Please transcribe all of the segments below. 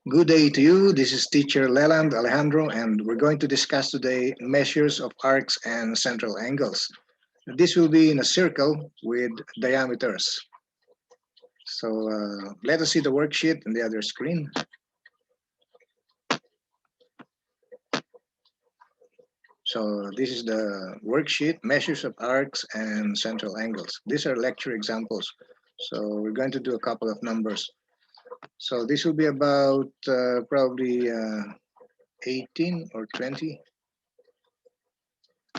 Good day to you. This is teacher Leland, Alejandro, and we're going to discuss today measures of arcs and central angles. This will be in a circle with diameters. So let us see the worksheet on the other screen. So this is the worksheet, measures of arcs and central angles. These are lecture examples. So we're going to do a couple of numbers. So this will be about probably 18 or 20.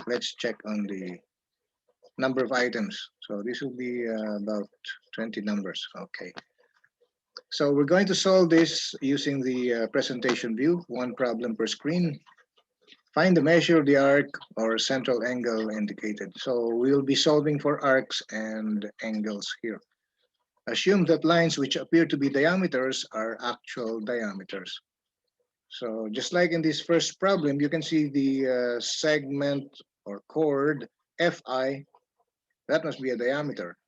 Let's check on the number of items. So this will be about 20 numbers. Okay. So we're going to solve this using the presentation view, one problem per screen. Find the measure of the arc or central angle indicated. So we'll be solving for arcs and angles here. Assume that lines which appear to be diameters are actual diameters. So just like in this first problem, you can see the segment or chord Fi, that must be a diameter.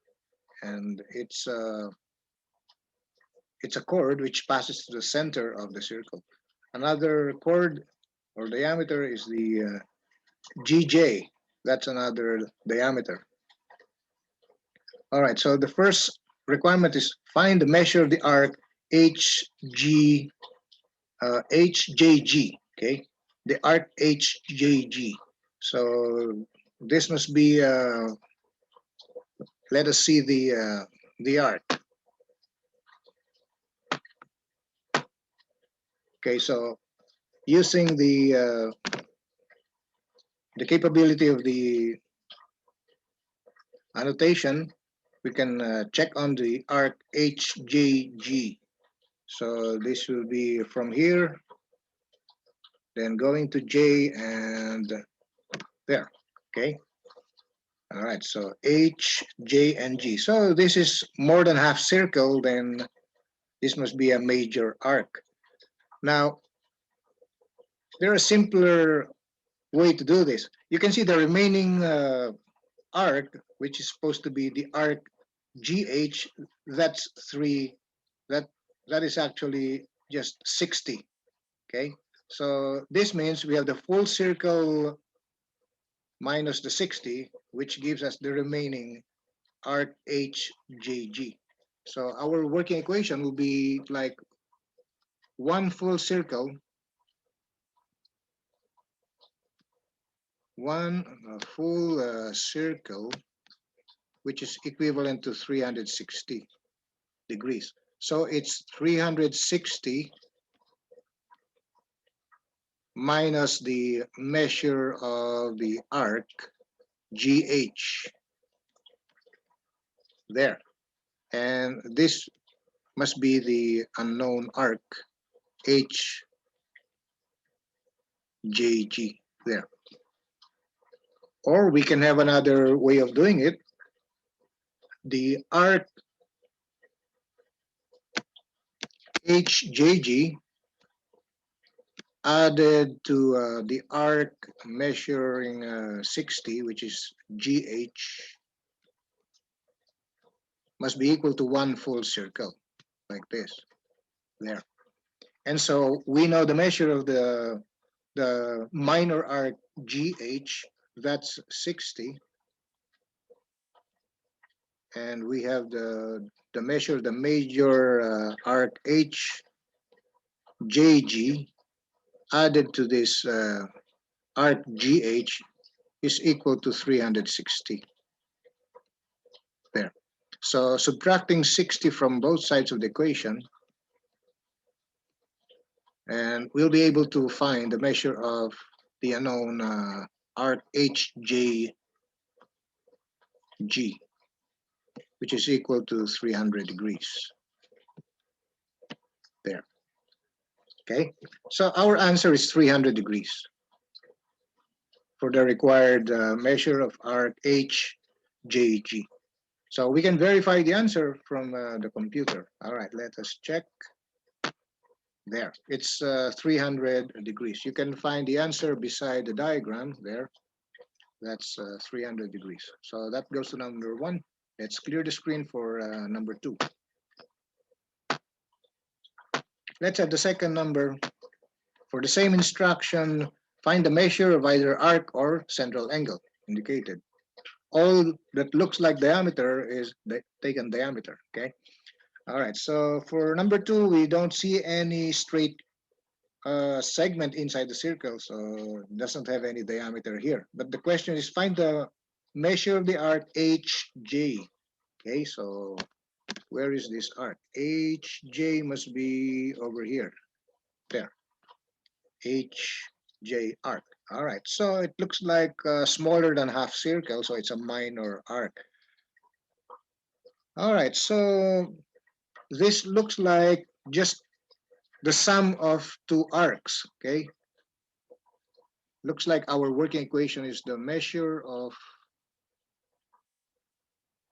And it's a chord which passes to the center of the circle. Another chord or diameter is the GJ. That's another diameter. All right, so the first requirement is find the measure of the arc HJG, okay? The arc HJG. So this must be, let us see the arc. Okay, so using the capability of the annotation, we can check on the arc HJG. So this will be from here, then going to J and there, okay? All right, so H, J, and G. So this is more than half circle, then this must be a major arc. Now, there is a simpler way to do this. You can see the remaining arc, which is supposed to be the arc GH, that's 3, that is actually just 60, okay? So this means we have the full circle minus the 60, which gives us the remaining arc HJG. So our working equation will be like one full circle, circle, which is equivalent to 360 degrees. So it's 360 minus the measure of the arc GH there. And this must be the unknown arc HJG there. Or we can have another way of doing it. The arc HJG added to the arc measuring 60, which is GH, must be equal to one full circle, like this, there. And so we know the measure of the minor arc GH, that's 60. And we have the measure of the major arc HJG added to this arc GH is equal to 360 there. So subtracting 60 from both sides of the equation, and we'll be able to find the measure of the unknown arc HJG, which is equal to 300 degrees there. Okay, so our answer is 300 degrees for the required measure of arc HJG. So we can verify the answer from the computer. All right, let us check. There, it's 300 degrees. You can find the answer beside the diagram there. That's 300 degrees. So that goes to number 1. Let's clear the screen for number 2. let's have the second number. For the same instruction, find the measure of either arc or central angle indicated. All that looks like diameter is taken diameter, okay? All right, so for number two, we don't see any straight segment inside the circle, so it doesn't have any diameter here. But the question is find the measure of the arc HJ. Okay, so where is this arc? HJ must be over here. There. HJ arc. All right, so it looks like smaller than half circle, so it's a minor arc. All right, so this looks like just the sum of two arcs, okay? Looks like our working equation is the measure of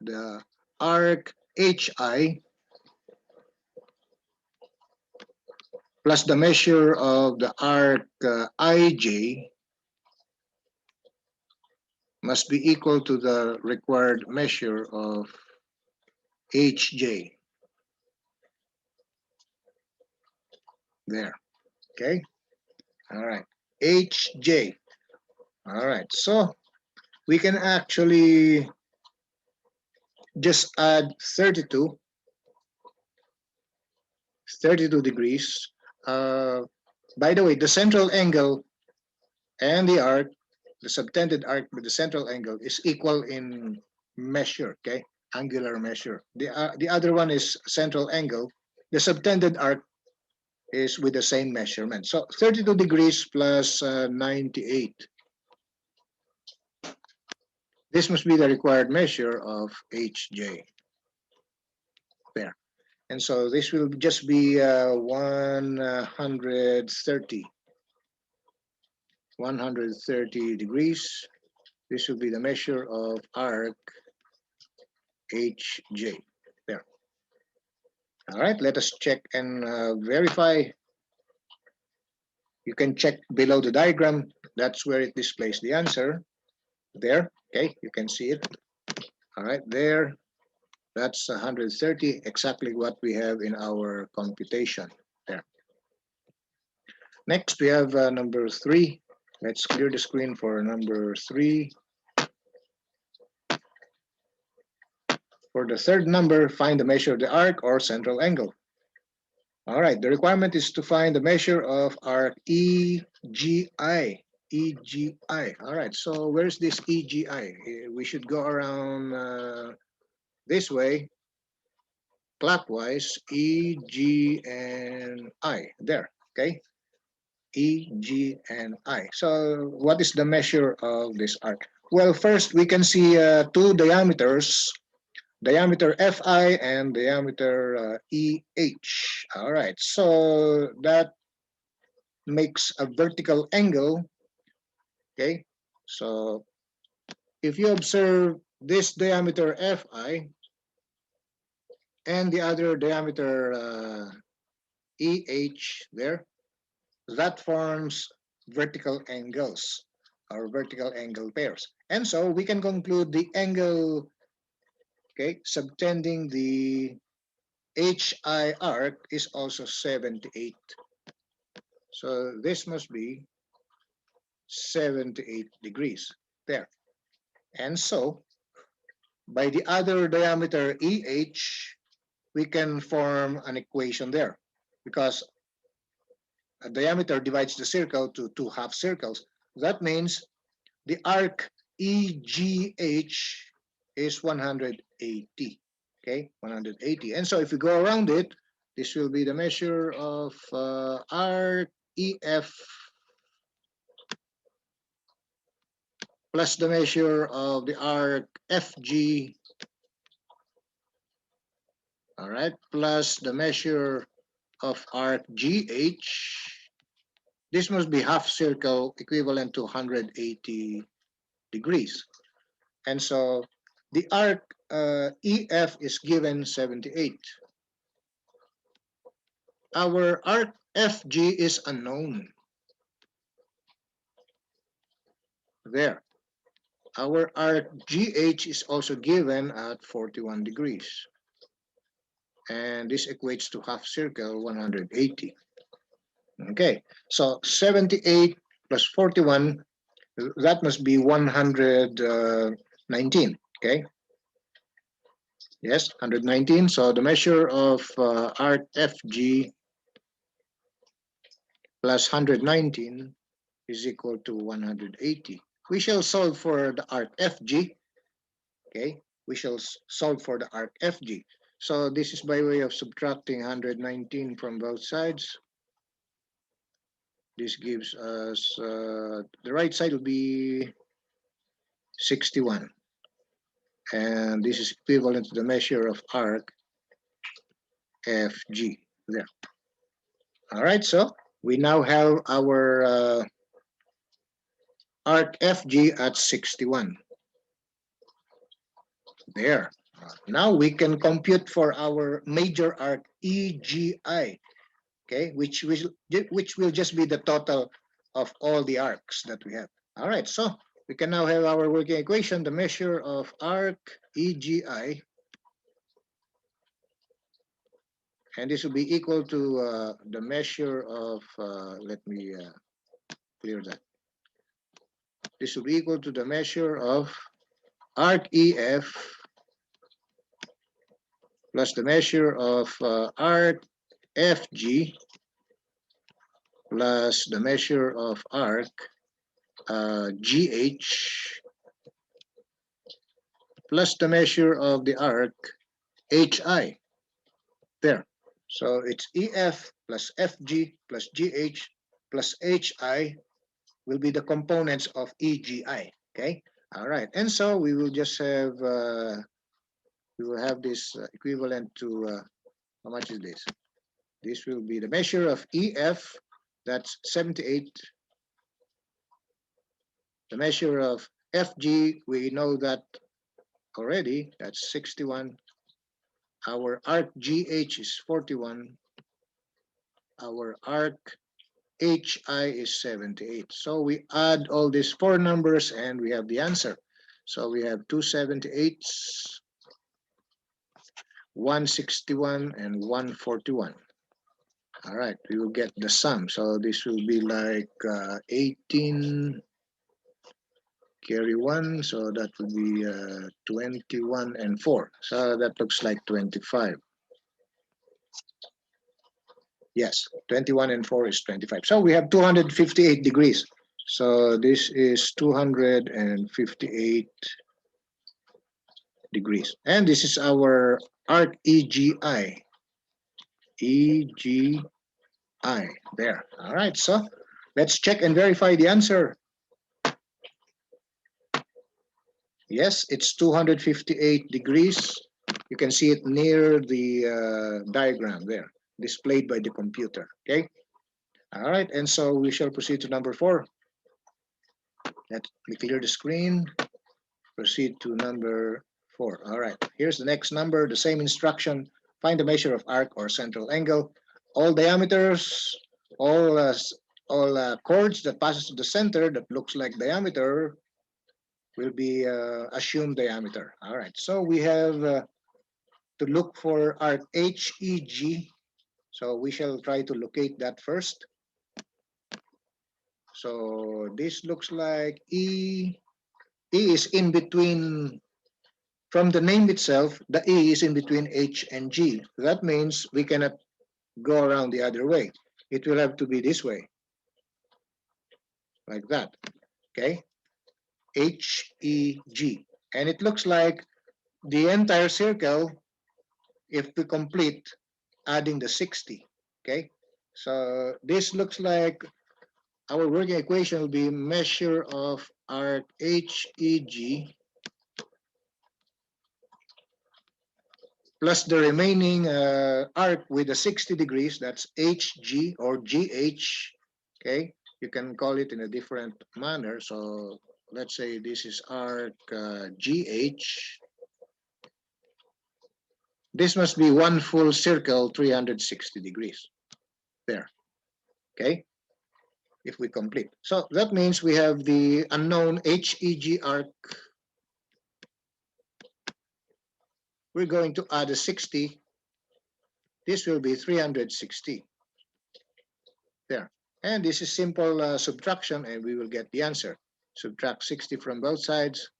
the arc HI plus the measure of the arc IJ must be equal to the required measure of HJ. There. Okay. All right. HJ. All right. So we can actually just add 32 degrees. By the way, the central angle and the arc, the subtended arc with the central angle is equal in measure, okay? Angular measure. The other one is central angle. The subtended arc is with the same measurement. So 32 degrees plus 98. This must be the required measure of HJ. There. And so this will just be 130 degrees. This will be the measure of arc HJ. There. All right, let us check and verify. You can check below the diagram. That's where it displays the answer. There, okay, you can see it. All right, there. That's 130, exactly what we have in our computation. There. Next, we have number 3. Let's clear the screen for number 3. For the third number, find the measure of the arc or central angle. All right, the requirement is to find the measure of arc EGI. EGI. All right, so where's this EGI? We should go around this way, clockwise, E, G, and I. There, okay? E, G, and I. So what is the measure of this arc? Well, first we can see two diameters, diameter Fi and diameter EH. All right, so that makes a vertical angle, okay? So if you observe this diameter Fi and the other diameter EH there, that forms vertical angles or vertical angle pairs. And so we can conclude the angle, okay, subtending the HI arc is also 78. So this must be 78 degrees there. And so by the other diameter EH, we can form an equation there because a diameter divides the circle to two half circles. That means the arc EGH is 180. Okay, 180. And so if we go around it, this will be the measure of arc EF plus the measure of the arc FG, all right, plus the measure of arc GH. This must be half circle equivalent to 180 degrees. And so the arc EF is given 78. Our arc FG is unknown. There. Our arc GH is also given at 41 degrees. And this equates to half circle 180. Okay, so 78 plus 41, that must be 119. Okay, yes, 119. So the measure of arc FG plus 119 is equal to 180. We shall solve for the arc FG. Okay, we shall solve for the arc FG. So this is by way of subtracting 119 from both sides. This gives us, the right side will be 61. And this is equivalent to the measure of arc FG. There. All right, so we now have our arc FG at 61. There. Now we can compute for our major arc EGI, okay, which will just be the total of all the arcs that we have. All right, so we can now have our working equation, the measure of arc EGI, and this will be equal to the measure of, let me clear that. This will be equal to the measure of arc EF plus the measure of arc FG plus the measure of arc GH plus the measure of the arc HI. There. So it's EF plus FG plus GH plus HI will be the components of EGI. Okay. All right. And so we will just have, we will have this equivalent to, how much is this? This will be the measure of EF, that's 78. The measure of FG, we know that already, that's 61. Our arc GH is 41. Our arc HI is 78. So we add all these four numbers and we have the answer. So we have 278s, 161, and 141. All right, we will get the sum. So this will be like 18 carry 1. So that will be 21 and 4. So that looks like 25. Yes, 21 and 4 is 25. So we have 258 degrees. So this is 258 degrees. And this is our arc EGI. EGI. There. All right. So let's check and verify the answer. Yes, it's 258 degrees. You can see it near the diagram there, displayed by the computer. Okay. All right. And so we shall proceed to number 4. Let me clear the screen. Proceed to number 4. All right. Here's the next number, the same instruction. Find the measure of arc or central angle. All diameters, all chords that passes to the center that looks like diameter will be assumed diameter. All right. So we have to look for arc HEG. So we shall try to locate that first. So this looks like E. E is in between. From the name itself, the E is in between H and G. That means we cannot go around the other way. It will have to be this way, like that, okay? H-E-G. And it looks like the entire circle, if we complete adding the 60, okay? So this looks like our working equation will be measure of arc HEG plus the remaining arc with the 60 degrees, that's HG or GH, okay? You can call it in a different manner. So let's say this is arc GH. This must be one full circle, 360 degrees. There, okay? If we complete. So that means we have the unknown HEG arc. We're going to add a 60. This will be 360. there. And this is simple subtraction, and we will get the answer. Subtract 60 from both sides,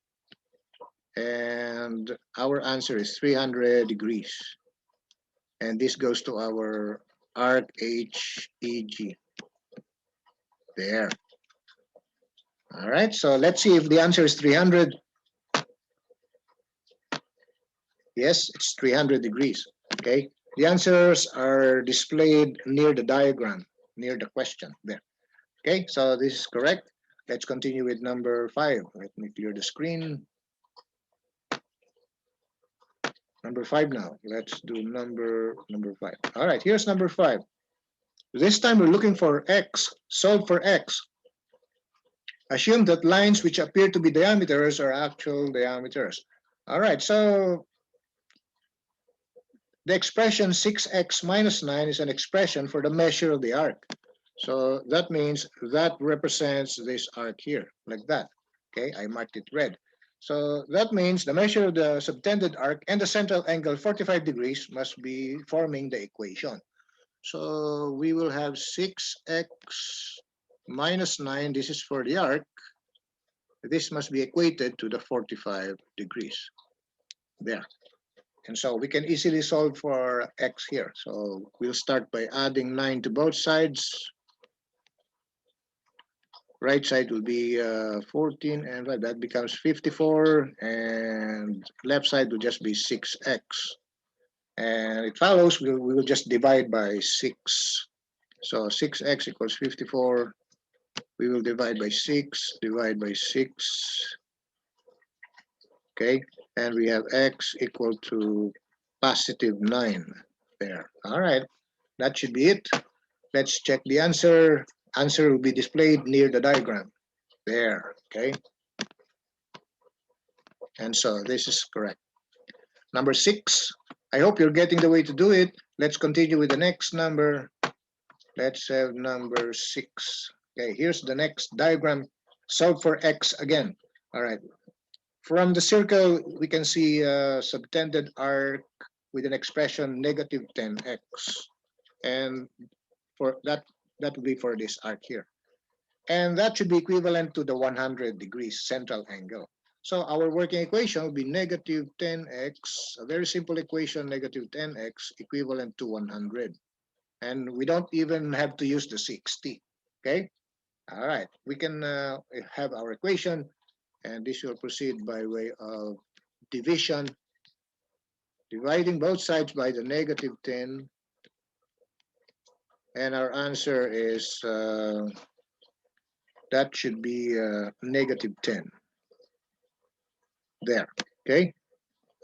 and our answer is 300 degrees. And this goes to our arc HEG. There. All right, so let's see if the answer is 300. Yes, it's 300 degrees. Okay, the answers are displayed near the diagram, near the question there. Okay, so this is correct. Let's continue with number 5. Let me clear the screen. Number 5 now. Let's do number 5. All right, here's number 5. This time we're looking for x. Solve for x. Assume that lines which appear to be diameters are actual diameters. All right, so the expression 6x minus 9 is an expression for the measure of the arc. So that means that represents this arc here, like that. Okay, I marked it red. So that means the measure of the subtended arc and the central angle 45 degrees must be forming the equation. So we will have 6x minus 9. This is for the arc. This must be equated to the 45 degrees. There. And so we can easily solve for x here. So we'll start by adding 9 to both sides. Right side will be 14, and that becomes 54, and left side will just be 6x. And it follows, we will just divide by 6. So 6x equals 54. We will divide by 6, divide by 6. Okay, and we have x equal to positive 9 there. All right, that should be it. Let's check the answer. Answer will be displayed near the diagram. There, okay. And so this is correct. Number 6, I hope you're getting the way to do it. Let's continue with the next number. Let's have number 6. Okay, here's the next diagram. Solve for x again. All right. From the circle, we can see a subtended arc with an expression negative 10x. And for that will be for this arc here. And that should be equivalent to the 100 degrees central angle. So our working equation will be negative 10x, a very simple equation, negative 10x equivalent to 100. And we don't even have to use the 60, okay? All right, we can have our equation, and this will proceed by way of division, dividing both sides by the negative 10, and our answer is that should be negative 10. There, okay?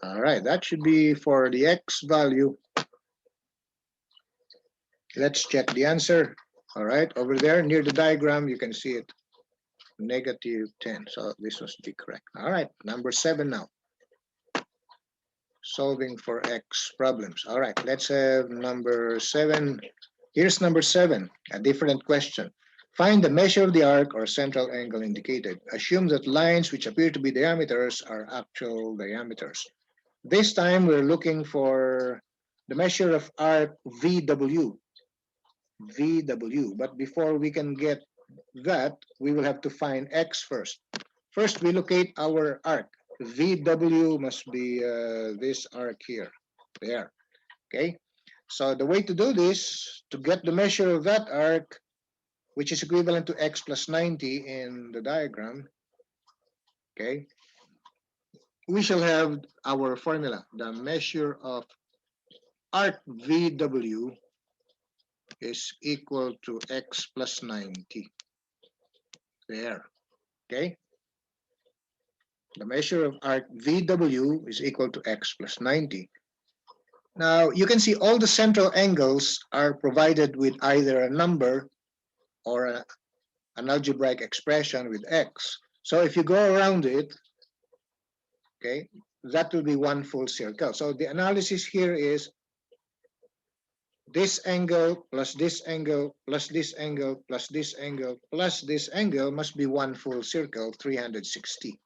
All right, that should be for the x value. Let's check the answer. All right, over there near the diagram, you can see it, negative 10. So this must be correct. All right, number 7 now. Solving for x problems. All right, let's have number 7. Here's number 7, a different question. Find the measure of the arc or central angle indicated. Assume that lines which appear to be diameters are actual diameters. This time we're looking for the measure of arc VW. VW. But before we can get that, we will have to find x first. First, we locate our arc. VW must be this arc here. There. Okay. So the way to do this, to get the measure of that arc, which is equivalent to x plus 90 in the diagram, okay, we shall have our formula. The measure of arc VW is equal to x plus 90. There, okay? The measure of arc VW is equal to x plus 90. Now, you can see all the central angles are provided with either a number or an algebraic expression with x. So if you go around it, okay, that will be one full circle. So the analysis here is this angle plus this angle plus this angle plus this angle plus this angle must be one full circle, 360.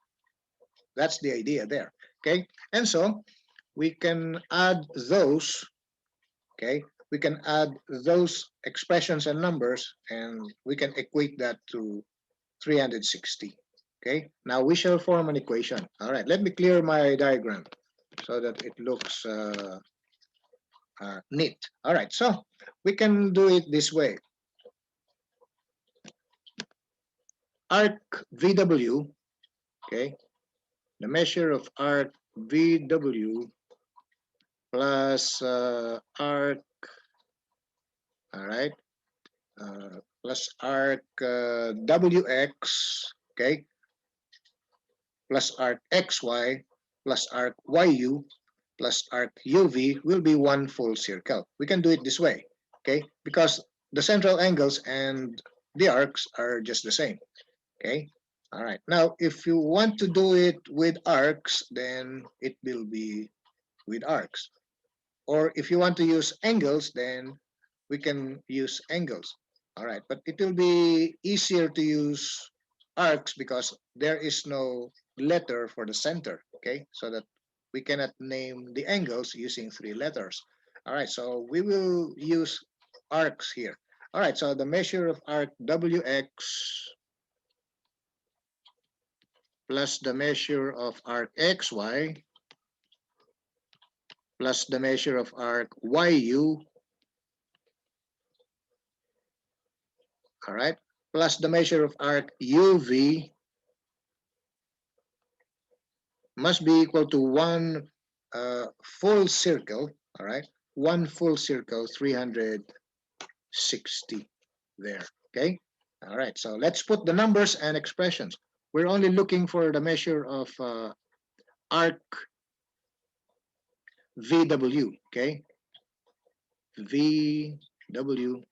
That's the idea there, okay? And so we can add those, okay? we can add those expressions and numbers, and we can equate that to 360. Okay, now we shall form an equation. All right, let me clear my diagram so that it looks neat. All right, so we can do it this way. Arc VW, okay, the measure of arc VW plus arc, all right, plus arc WX, okay, plus arc XY plus arc YU plus arc UV will be one full circle. We can do it this way, okay, because the central angles and the arcs are just the same, okay. All right, now if you want to do it with arcs, then it will be with arcs. Or if you want to use angles, then we can use angles. All right, but it will be easier to use arcs because there is no letter for the center, okay? So that we cannot name the angles using three letters. All right, so we will use arcs here. All right, so the measure of arc WX plus the measure of arc XY plus the measure of arc YU, all right, plus the measure of arc UV must be equal to one full circle, all right, one full circle, 360 there, okay? All right, so let's put the numbers and expressions. We're only looking for the measure of arc VW, okay? VW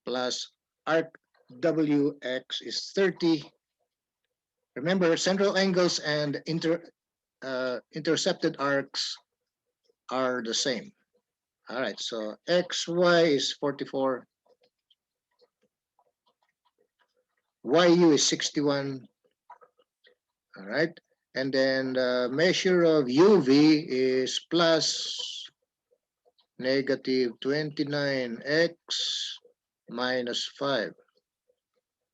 plus arc WX is 30. Remember, central angles and intercepted arcs are the same. All right, so XY is 44, YU is 61, all right, and then the measure of UV is plus negative 29x minus 5.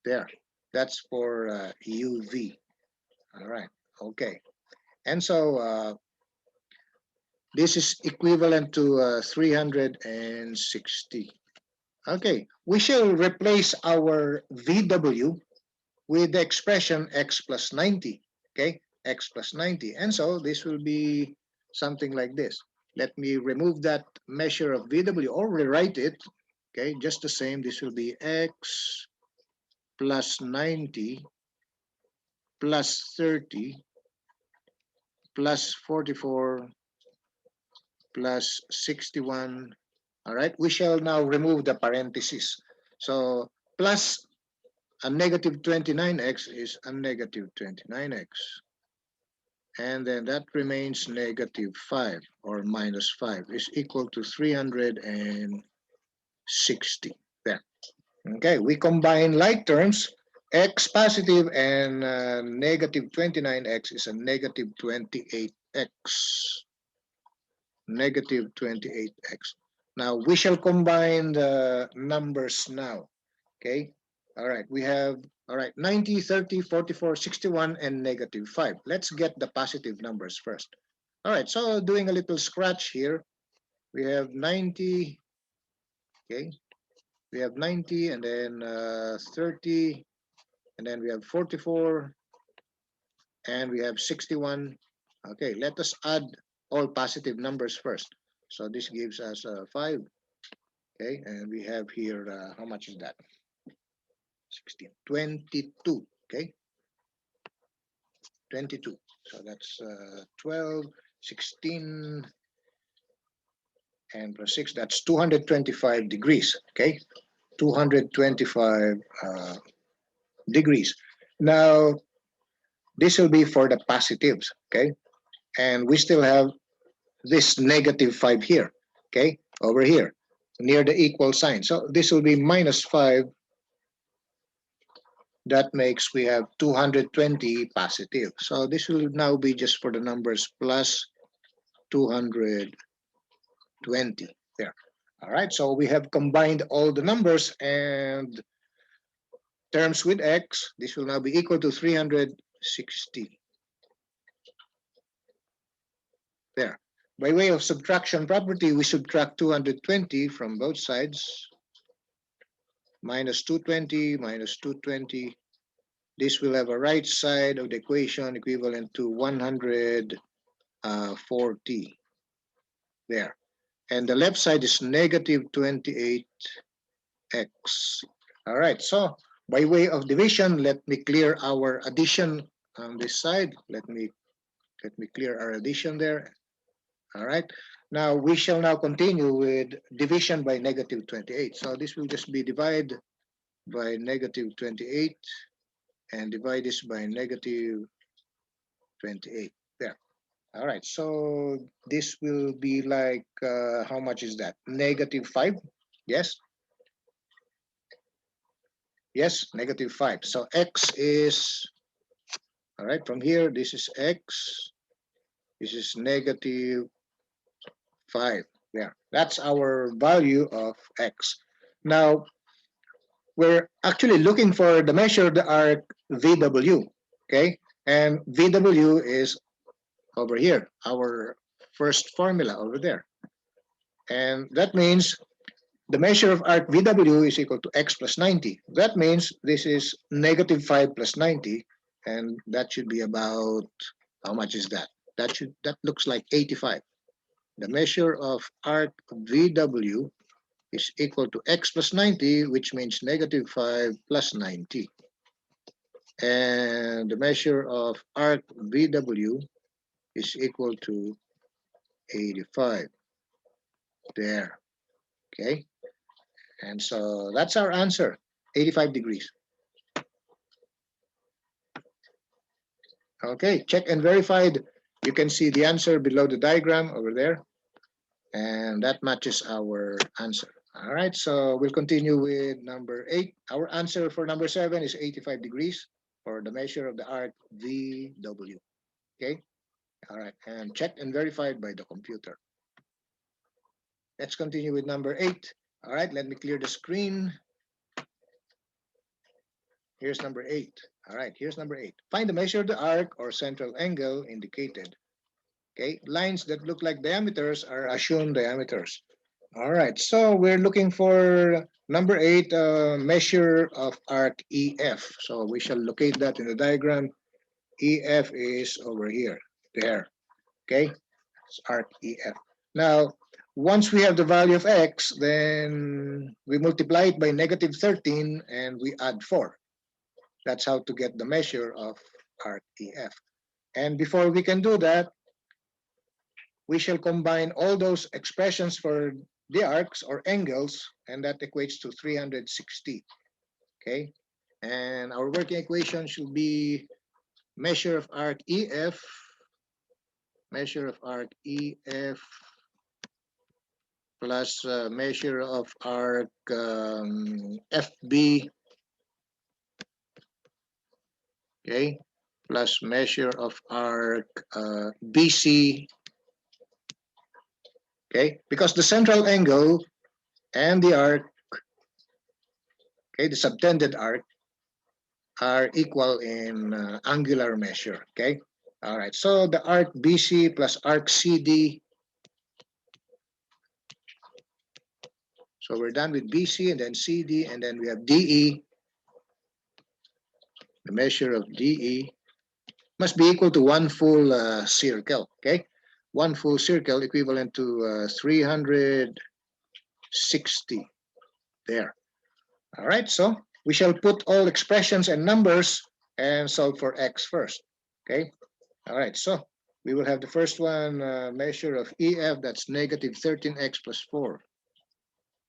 There, that's for UV. All right, okay. And so this is equivalent to 360. Okay, we shall replace our VW with the expression x plus 90, okay? X plus 90. And so this will be something like this. Let me remove that measure of VW or rewrite it, okay? Just the same, this will be x plus 90 plus 30 plus 44 plus 61. All right, we shall now remove the parentheses. So plus a negative 29x is a negative 29x. And then that remains negative 5 or minus 5 is equal to 360. There. Okay, we combine like terms. X positive and negative 29x is a negative 28x. Negative 28x. Now we shall combine the numbers now. Okay. All right. We have, all right, 90, 30, 44, 61, and negative 5. Let's get the positive numbers first. All right. So doing a little scratch here, we have 90. Okay. We have 90 and then 30, and then we have 44, and we have 61. Okay. Let us add all positive numbers first. So this gives us 5. Okay. And we have here, how much is that? 16, 22, okay, 22. So that's 12, 16, and plus 6, that's 225 degrees, okay, 225 degrees. Now, this will be for the positives, okay, and we still have this negative 5 here, okay, over here, near the equal sign. So this will be minus 5. That makes we have 220 positive. So this will now be just for the numbers plus 220 there. All right, so we have combined all the numbers and terms with x. This will now be equal to 360. There. By way of subtraction property, we subtract 220 from both sides. Minus 220 minus 220. This will have a right side of the equation equivalent to 140. There. And the left side is negative 28x. All right, so by way of division, let me clear our addition on this side. Let me clear our addition there. All right. Now we shall now continue with division by negative 28. So this will just be divide by negative 28 and divide this by negative 28. There. All right. So this will be like, how much is that? Negative 5. Yes. Yes, negative 5. So x is, all right, from here, this is x. This is negative 5. There. That's our value of x. Now, we're actually looking for the measure of the arc VW, okay? And VW is over here, our first formula over there. And that means the measure of arc VW is equal to x plus 90. That means this is negative 5 plus 90, and that should be about, how much is that? That looks like 85. The measure of arc VW is equal to x plus 90, which means negative 5 plus 90. And the measure of arc VW is equal to 85. There. Okay. And so that's our answer, 85 degrees. Okay, check and verified. You can see the answer below the diagram over there. And that matches our answer. All right, so we'll continue with number 8. Our answer for number 7 is 85 degrees for the measure of the arc VW. Okay, all right, and checked and verified by the computer. Let's continue with number 8. All right, let me clear the screen. Here's number 8. All right, here's number 8. Find the measure of the arc or central angle indicated. Okay, lines that look like diameters are assumed diameters. All right, so we're looking for number 8, measure of arc EF. So we shall locate that in the diagram. EF is over here, there. Okay, it's arc EF. Now, once we have the value of x, then we multiply it by negative 13 and we add 4. That's how to get the measure of arc EF. And before we can do that, we shall combine all those expressions for the arcs or angles, and that equates to 360. Okay, and our working equation should be measure of arc EF, plus measure of arc FB, okay, plus measure of arc BC, okay, because the central angle and the arc, okay, the subtended arc are equal in angular measure, okay? All right, so the arc BC plus arc CD. So we're done with BC and then CD, and then we have DE. The measure of DE must be equal to one full circle, okay? One full circle equivalent to 360 there. All right, so we shall put all expressions and numbers and solve for x first, okay? All right, so we will have the first one, measure of EF, that's negative 13x plus 4.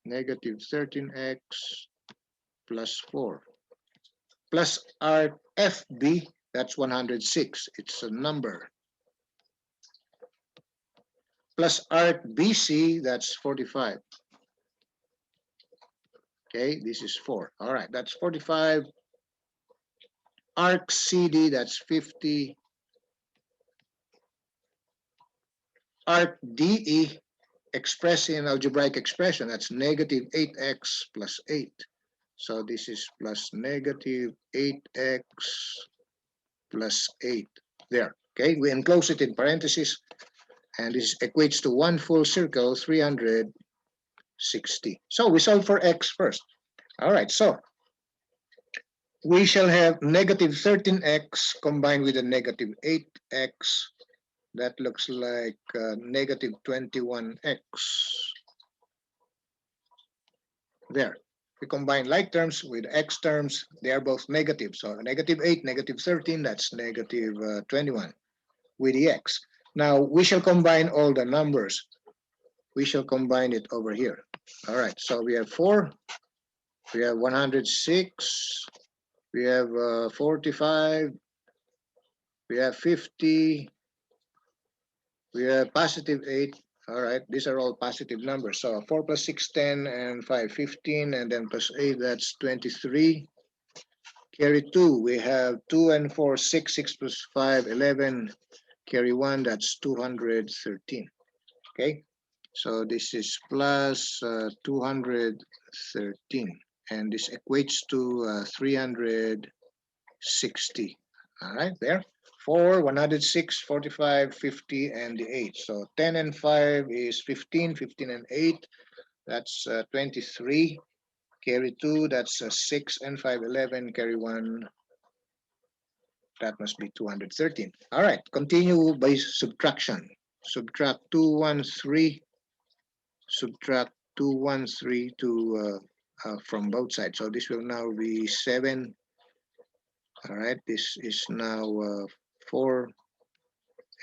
Negative 13x plus 4. Plus our FB, that's 106. It's a number. Plus arc BC, that's 45. Okay, this is 4. All right, that's 45. Arc CD, that's 50. Arc DE, expressed in algebraic expression. That's negative 8x plus 8. So this is plus negative 8x plus 8. There. Okay, we enclose it in parentheses, and this equates to one full circle, 360. So we solve for x first. All right, so we shall have negative 13x combined with a negative 8x. That looks like negative 21x. There. We combine like terms with x terms. They are both negative. So negative 8, negative 13, that's negative 21 with the x. Now, we shall combine all the numbers. We shall combine it over here. All right, so we have 4, we have 106, we have 45, we have 50, we have positive 8. All right, these are all positive numbers. So 4 plus 6, 10, and 5, 15, and then plus 8, that's 23. Carry 2, we have 2 and 4, 6, 6 plus 5, 11. Carry 1, that's 213. Okay, so this is plus 213, and this equates to 360. All right, there. 4, 106, 45, 50, and the 8. So 10 and 5 is 15, 15 and 8, that's 23. Carry 2, that's 6 and 5, 11. Carry 1, that must be 213. All right, continue by subtraction. Subtract 213, subtract 213 from both sides. So this will now be 7. All right, this is now 4,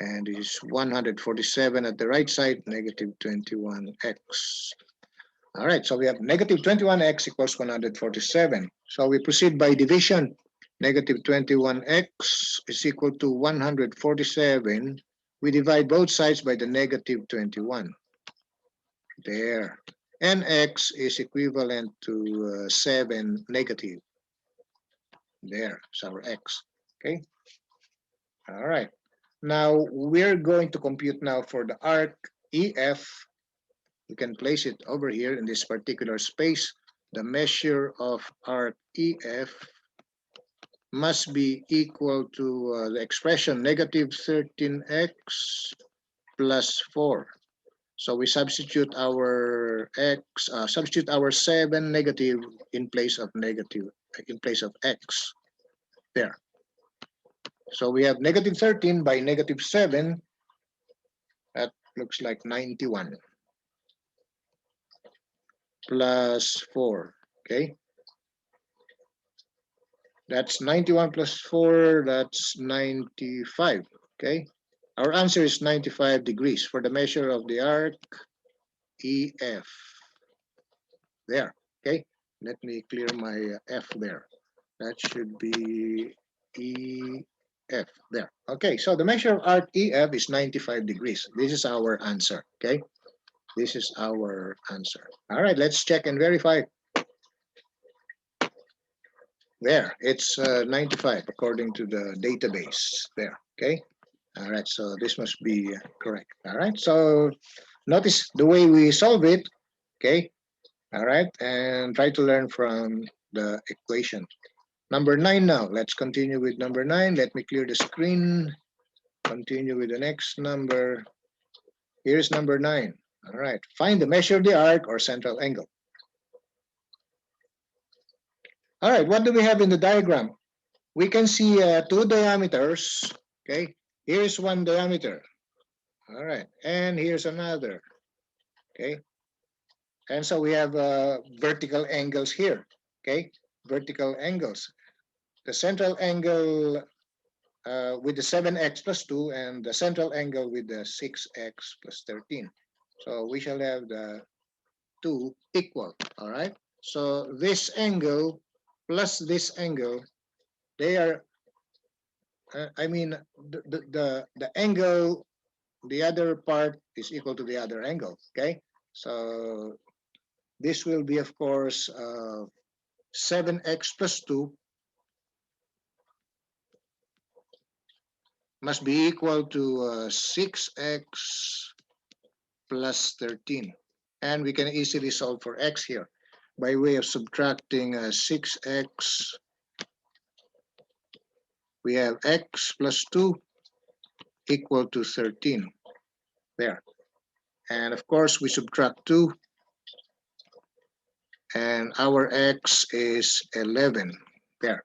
and this is 147 at the right side, negative 21x. All right, so we have negative 21x equals 147. So we proceed by division. Negative 21x is equal to 147. We divide both sides by the negative 21. There. And x is equivalent to 7 negative. There, so our x. Okay. All right. Now we're going to compute now for the arc EF. You can place it over here in this particular space. The measure of arc EF must be equal to the expression negative 13x plus 4. So we substitute our substitute our 7 negative in place of x. There. So we have negative 13 by negative 7. That looks like 91 plus 4. Okay. That's 91 plus 4. That's 95. Okay. Our answer is 95 degrees for the measure of the arc EF. There. Okay. Let me clear my F there. That should be EF. There. Okay. So the measure of arc EF is 95 degrees. This is our answer. Okay. This is our answer. All right. Let's check and verify. There. It's 95 according to the database. There. Okay. All right. So this must be correct. All right. So notice the way we solve it. Okay. All right. And try to learn from the equation. Number 9 now. Let's continue with number 9. Let me clear the screen. Continue with the next number. Here's number 9. All right. Find the measure of the arc or central angle. All right. What do we have in the diagram? We can see 2 diameters. Okay. Here's one diameter. All right. And here's another. Okay. And so we have vertical angles here. Okay. Vertical angles. The central angle with the 7x plus 2 and the central angle with the 6x plus 13. So we shall have the 2 equal. All right. So this angle plus this angle, they are, the angle, the other part is equal to the other angle. Okay. So this will be, of course, 7x plus 2 must be equal to 6x plus 13. And we can easily solve for x here by way of subtracting 6x. We have x plus 2 equal to 13. There. And of course, we subtract 2, and our x is 11. There.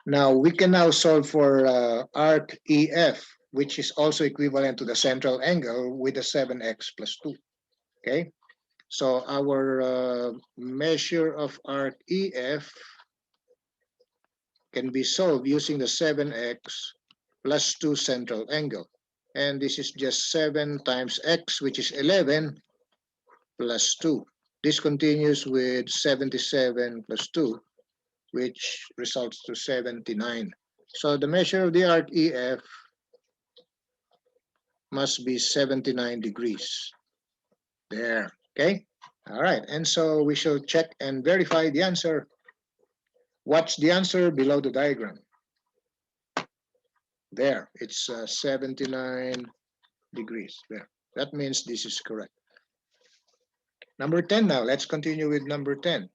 Now, we can now solve for arc EF, which is also equivalent to the central angle with the 7x plus 2. Okay? So our measure of arc EF can be solved using the 7x plus 2 central angle. And this is just 7 times x, which is 11, plus 2. This continues with 77 plus 2, which results to 79. So the measure of the arc EF must be 79 degrees. There, okay? All right, and so we shall check and verify the answer. What's the answer below the diagram? There, it's 79 degrees. There, that means this is correct. Number 10 now, let's continue with number 10.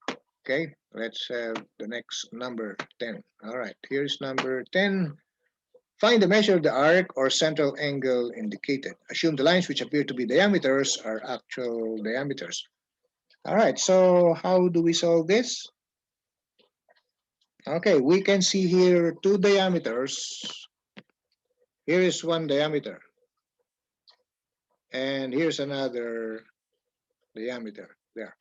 Okay, let's have the next number 10. All right, here's number 10. Find the measure of the arc or central angle indicated. Assume the lines which appear to be diameters are actual diameters. All right, so how do we solve this? Okay, we can see here two diameters. Here is one diameter. And here's another diameter there.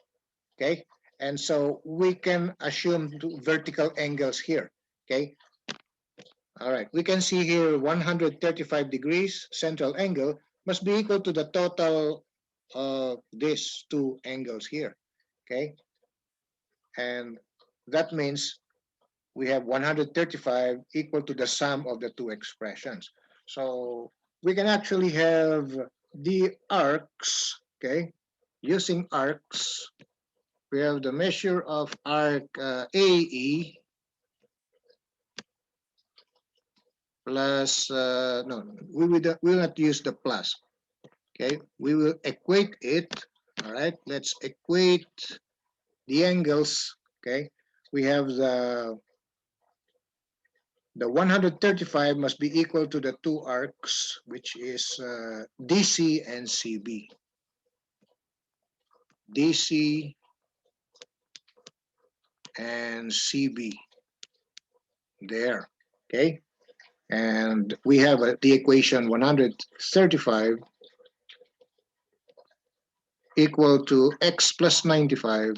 Okay, and so we can assume two vertical angles here. Okay, all right, we can see here 135 degrees central angle must be equal to the total of these two angles here. Okay, and that means we have 135 equal to the sum of the two expressions. So we can actually have the arcs, okay, using arcs. We have the measure of arc AE plus, no, we will not use the plus, okay? We will equate it, all right? Let's equate the angles, okay? We have the 135 must be equal to the two arcs, which is DC and CB. DC and CB. There, okay? And we have the equation 135 equal to x plus 95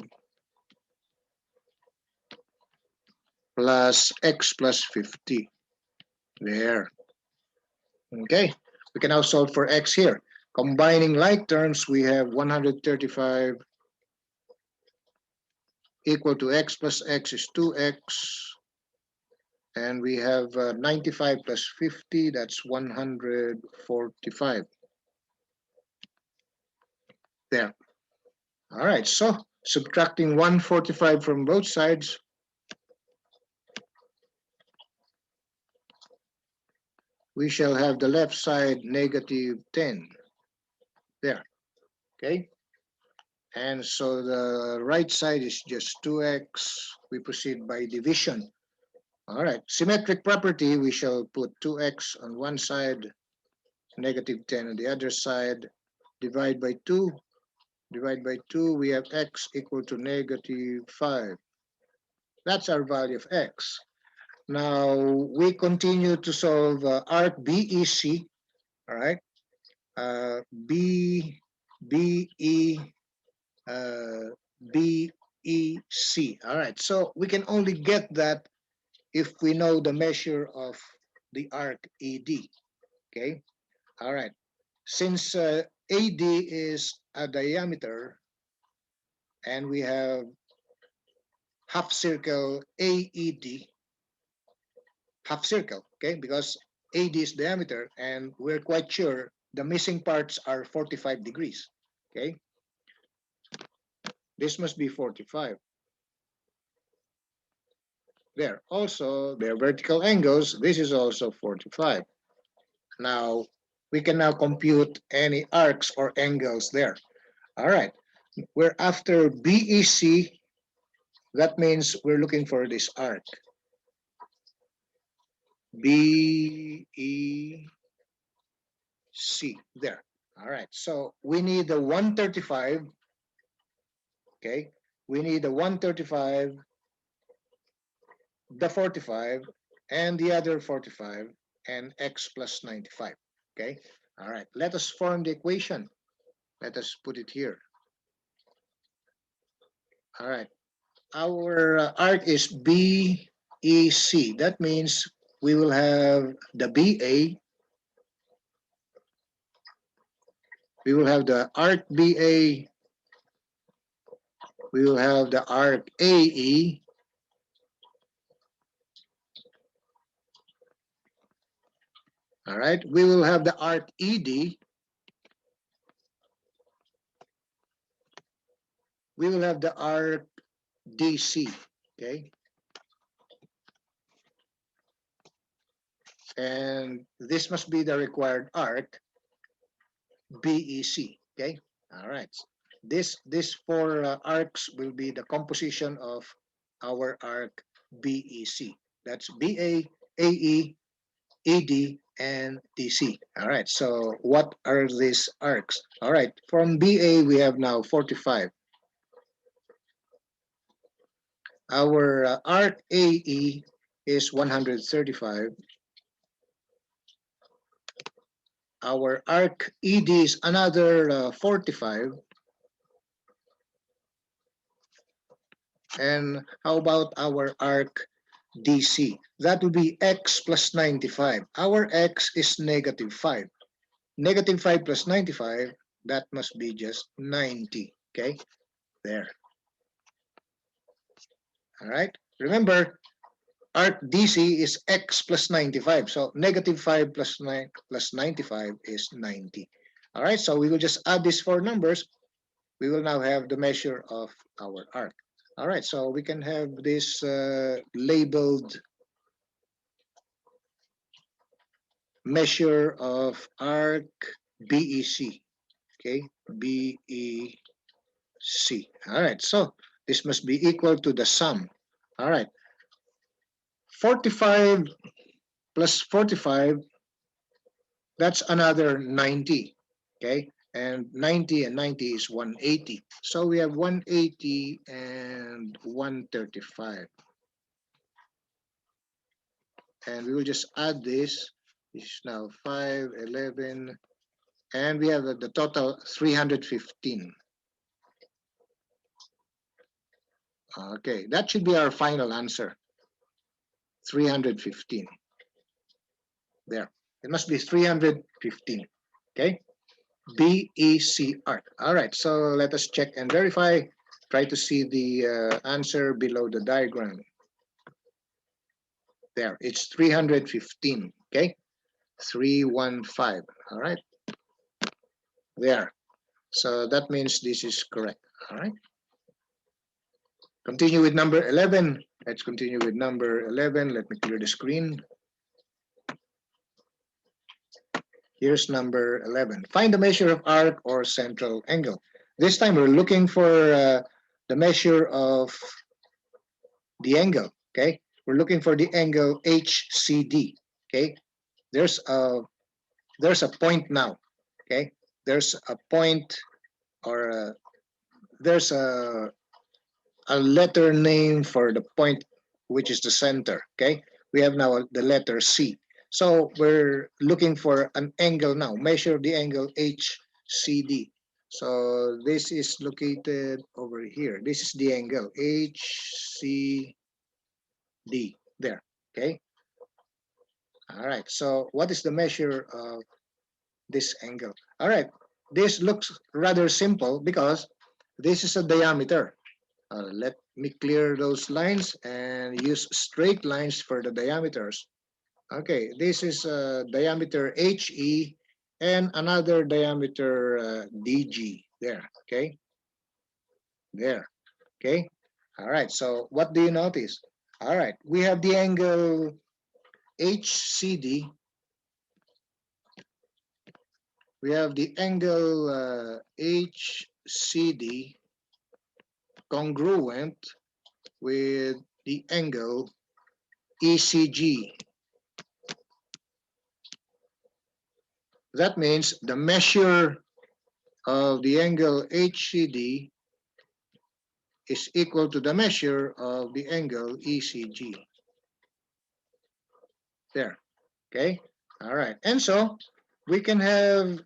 plus x plus 50. There. Okay, we can now solve for x here. Combining like terms, we have 135 equal to x plus x is 2x. And we have 95 plus 50, that's 145. There. All right, so subtracting 145 from both sides, we shall have the left side negative 10. There, okay? And so the right side is just 2x. We proceed by division. All right, symmetric property, we shall put 2x on one side, negative 10 on the other side, divide by 2. Divide by 2, we have x equal to negative 5. That's our value of x. Now, we continue to solve arc BEC, all right? BE, BEC, all right? So we can only get that if we know the measure of the arc AD, okay? All right, since AD is a diameter and we have half circle AED, half circle, okay, because AD is diameter and we're quite sure the missing parts are 45 degrees, okay? This must be 45. There, also, they're vertical angles. This is also 45. Now, we can now compute any arcs or angles there. All right, we're after BEC. That means we're looking for this arc. BEC, there. All right, so we need the 135, okay? We need the 135, the 45, and the other 45, and x plus 95, okay? All right, let us form the equation. Let us put it here. All right, our arc is BEC. That means we will have the BA, we will have the arc BA, we will have the arc AE, all right, we will have the arc ED, we will have the arc DC, okay? And this must be the required arc, BEC, okay? All right. This four arcs will be the composition of our arc BEC. That's BA, AE, ED, and DC. All right, so what are these arcs? All right, from BA, we have now 45. Our arc AE is 135. Our arc ED is another 45. And how about our arc DC? That will be x plus 95. Our x is negative 5. Negative 5 plus 95, that must be just 90. Okay, there. All right. Remember, arc DC is x plus 95. So negative 5 plus 9 plus 95 is 90. All right, so we will just add these four numbers. We will now have the measure of our arc. All right, so we can have this labeled measure of arc BEC. Okay, BEC. All right, so this must be equal to the sum. All right, 45 plus 45, that's another 90. Okay, and 90 and 90 is 180. So we have 180 and 135. And we will just add this. This is now 5, 11, and we have the total 315. Okay, that should be our final answer. 315. There. It must be 315. Okay. BEC arc. All right. So let us check and verify. Try to see the answer below the diagram. There. It's 315. Okay. 315. All right. There. So that means this is correct. All right. Continue with number 11. Let's continue with number 11. Let me clear the screen. Here's number 11. Find the measure of arc or central angle. This time we're looking for the measure of the angle, okay? We're looking for the angle HCD, okay? There's a point now, okay? There's a point or there's a letter name for the point, which is the center, okay? We have now the letter C. So we're looking for an angle now. Measure the angle HCD. So this is located over here. This is the angle HCD. There, okay? All right, so what is the measure of this angle? All right, this looks rather simple because this is a diameter. Let me clear those lines and use straight lines for the diameters. Okay, this is diameter HE and another diameter DG there, okay? There, okay? All right, so what do you notice? All right, we have the angle HCD we have the angle HCD congruent with the angle ECG. That means the measure of the angle HCD is equal to the measure of the angle ECG. There. Okay. All right. And so we can have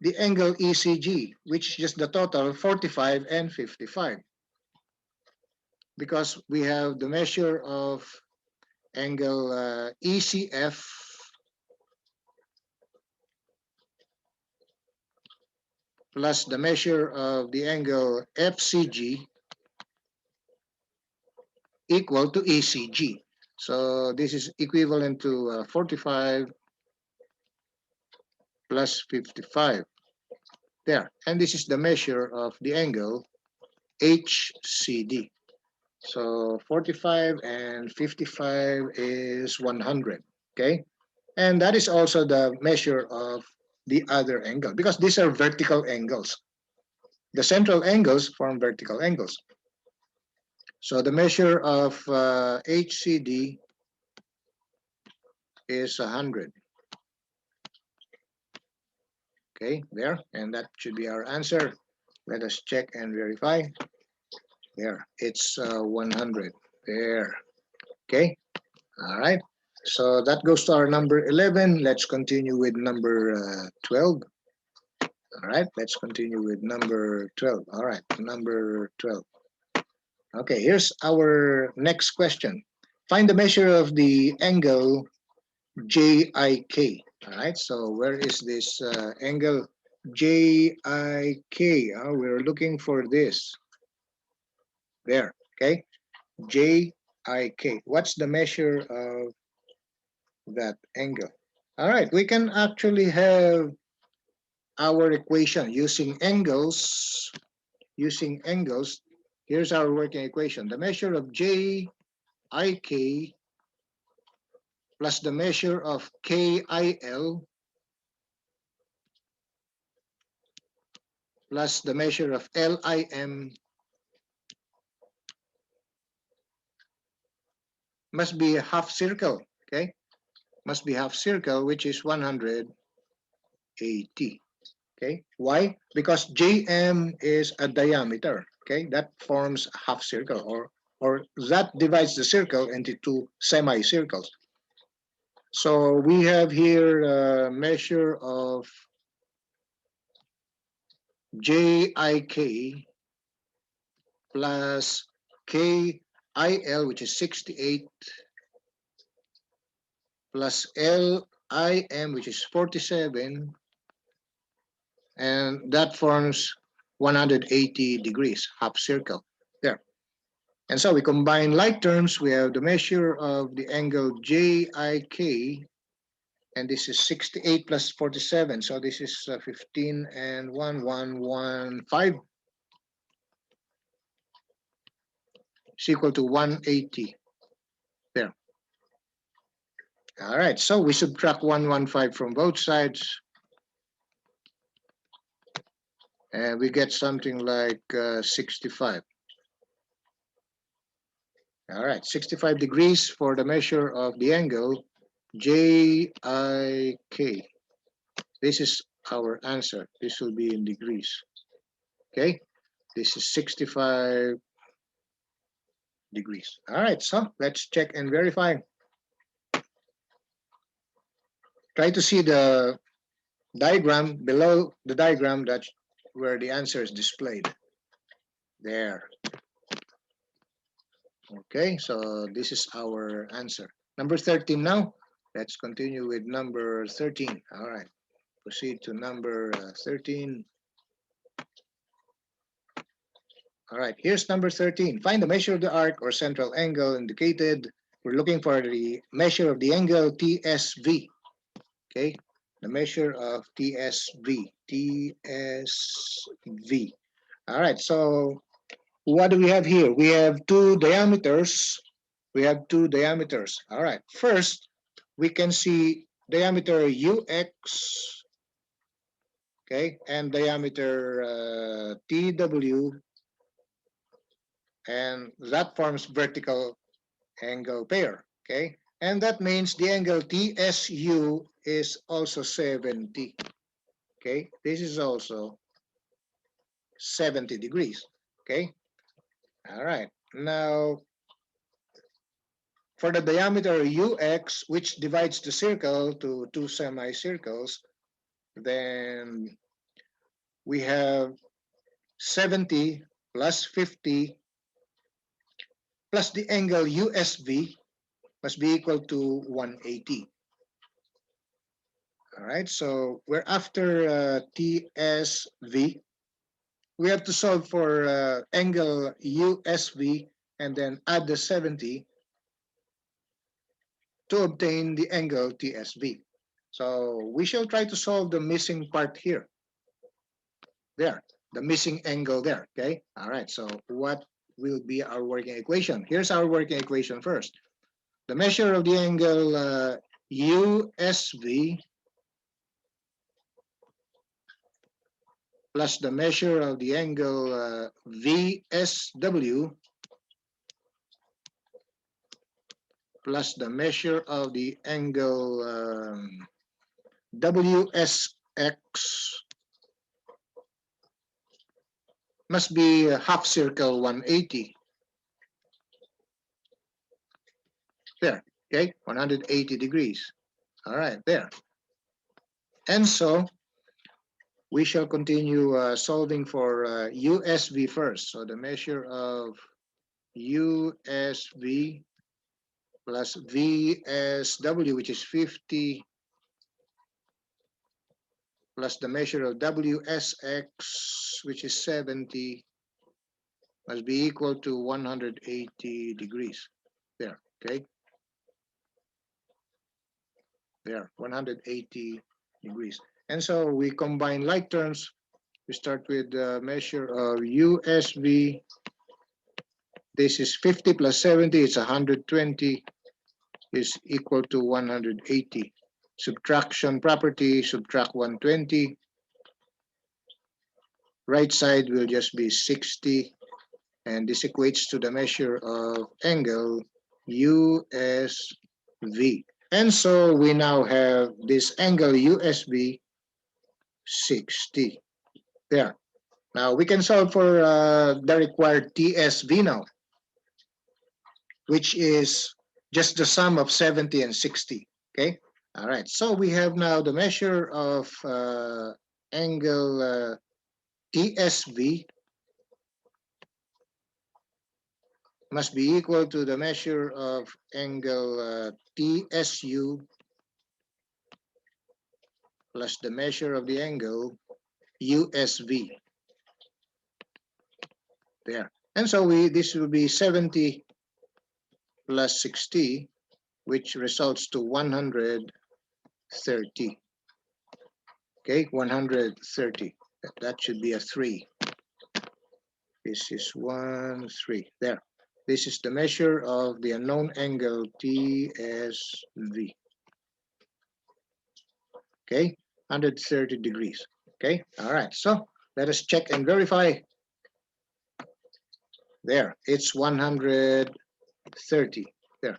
the angle ECG, which is just the total 45 and 55, because we have the measure of angle ECF plus the measure of the angle FCG equal to ECG. So this is equivalent to 45 plus 55 there. And this is the measure of the angle HCD. So 45 and 55 is 100, okay? And that is also the measure of the other angle, because these are vertical angles. The central angles form vertical angles. So the measure of HCD is 100. Okay, there, and that should be our answer. Let us check and verify. There, it's 100. There. Okay, all right. So that goes to our number 11. Let's continue with number 12. All right, let's continue with number 12. All right, number 12. Okay, here's our next question. Find the measure of the angle JIK. All right, so where is this angle JIK? We're looking for this. There, okay? JIK. What's the measure of that angle? All right, we can actually have our equation using angles. Using angles, here's our working equation. The measure of JIK plus the measure of KIL plus the measure of LIM must be a half circle, okay? Must be half circle, which is 180, okay? Why? Because JM is a diameter, okay? That forms a half circle, or that divides the circle into two semicircles. So we have here a measure of JIK plus KIL, which is 68, plus LIM, which is 47, and that forms 180 degrees, half circle, there. And so we combine like terms. We have the measure of the angle JIK, and this is 68 plus 47, so this is 15 and 115 is equal to 180, there. All right, so we subtract 115 from both sides, and we get something like 65. All right, 65 degrees for the measure of the angle JIK. This is our answer. This will be in degrees. Okay, this is 65 degrees. All right, so let's check and verify. Try to see the diagram below the diagram that's where the answer is displayed. There. Okay, so this is our answer. Number 13 now. Let's continue with number 13. All right, proceed to number 13. All right, here's number 13. Find the measure of the arc or central angle indicated. We're looking for the measure of the angle TSV. Okay, the measure of TSV. TSV. All right, so what do we have here? We have two diameters. We have two diameters. All right, first, we can see diameter UX okay, and diameter TW, and that forms vertical angle pair, okay? And that means the angle TSU is also 70, okay? This is also 70 degrees, okay? All right, now for the diameter UX, which divides the circle to two semicircles, then we have 70 plus 50 plus the angle USV must be equal to 180. All right, so we're after TSV. We have to solve for angle USV and then add the 70 to obtain the angle TSV. So we shall try to solve the missing part here. There, the missing angle there, okay? All right, so what will be our working equation? Here's our working equation first. The measure of the angle USV plus the measure of the angle VSW plus the measure of the angle WSX must be half circle 180. There, okay, 180 degrees. All right, there. And so we shall continue solving for USV first. So the measure of USV plus VSW, which is 50, plus the measure of WSX, which is 70, must be equal to 180 degrees. There, okay? There, 180 degrees. And so we combine like terms. We start with the measure of USV. This is 50 plus 70, it's 120, is equal to 180. Subtraction property, subtract 120. Right side will just be 60, and this equates to the measure of angle USV. And so we now have this angle USV 60. There. Now we can solve for the required TSV now, which is just the sum of 70 and 60. Okay. All right. So we have now the measure of angle TSV must be equal to the measure of angle TSU plus the measure of the angle USV. There. And so this will be 70 plus 60, which results to 130. Okay, 130. That should be a 3. This is 1, 3. There. This is the measure of the unknown angle TSV. Okay, 130 degrees. Okay, all right. So let us check and verify. There, it's 130. There.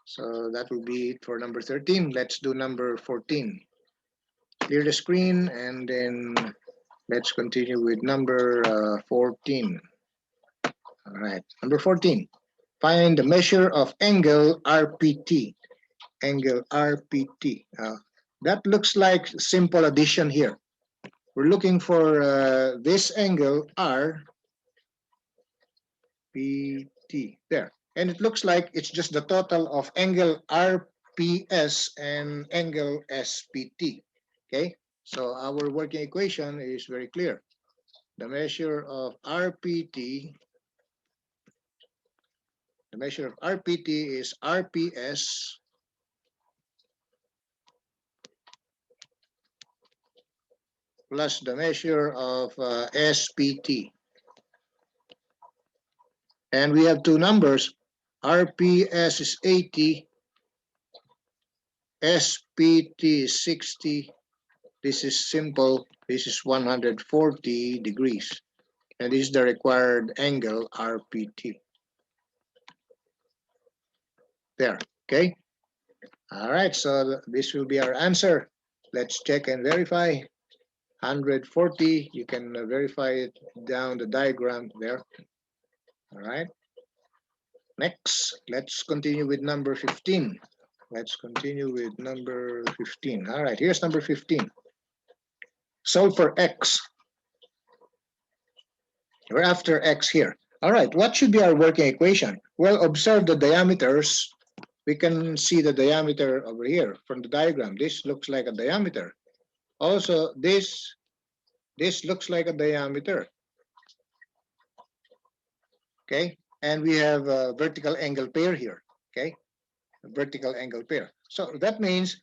So that will be it for number 13. Let's do number 14. Clear the screen and then let's continue with number 14. All right, number 14. Find the measure of angle RPT. Angle RPT. That looks like simple addition here. We're looking for this angle RPT. There. And it looks like it's just the total of angle RPS and angle SPT. Okay, so our working equation is very clear. The measure of RPT, the measure of RPT is RPS plus the measure of SPT. And we have two numbers. RPS is 80, SPT is 60, This is simple. This is 140 degrees. And this is the required angle RPT. There, okay? All right, so this will be our answer. Let's check and verify. 140, you can verify it down the diagram there. All right. Next, let's continue with number 15. Let's continue with number 15. All right, here's number 15. Solve for x. We're after x here. All right, what should be our working equation? Well, observe the diameters. We can see the diameter over here from the diagram. This looks like a diameter. Also, this looks like a diameter. Okay, and we have a vertical angle pair here. Okay, a vertical angle pair. So that means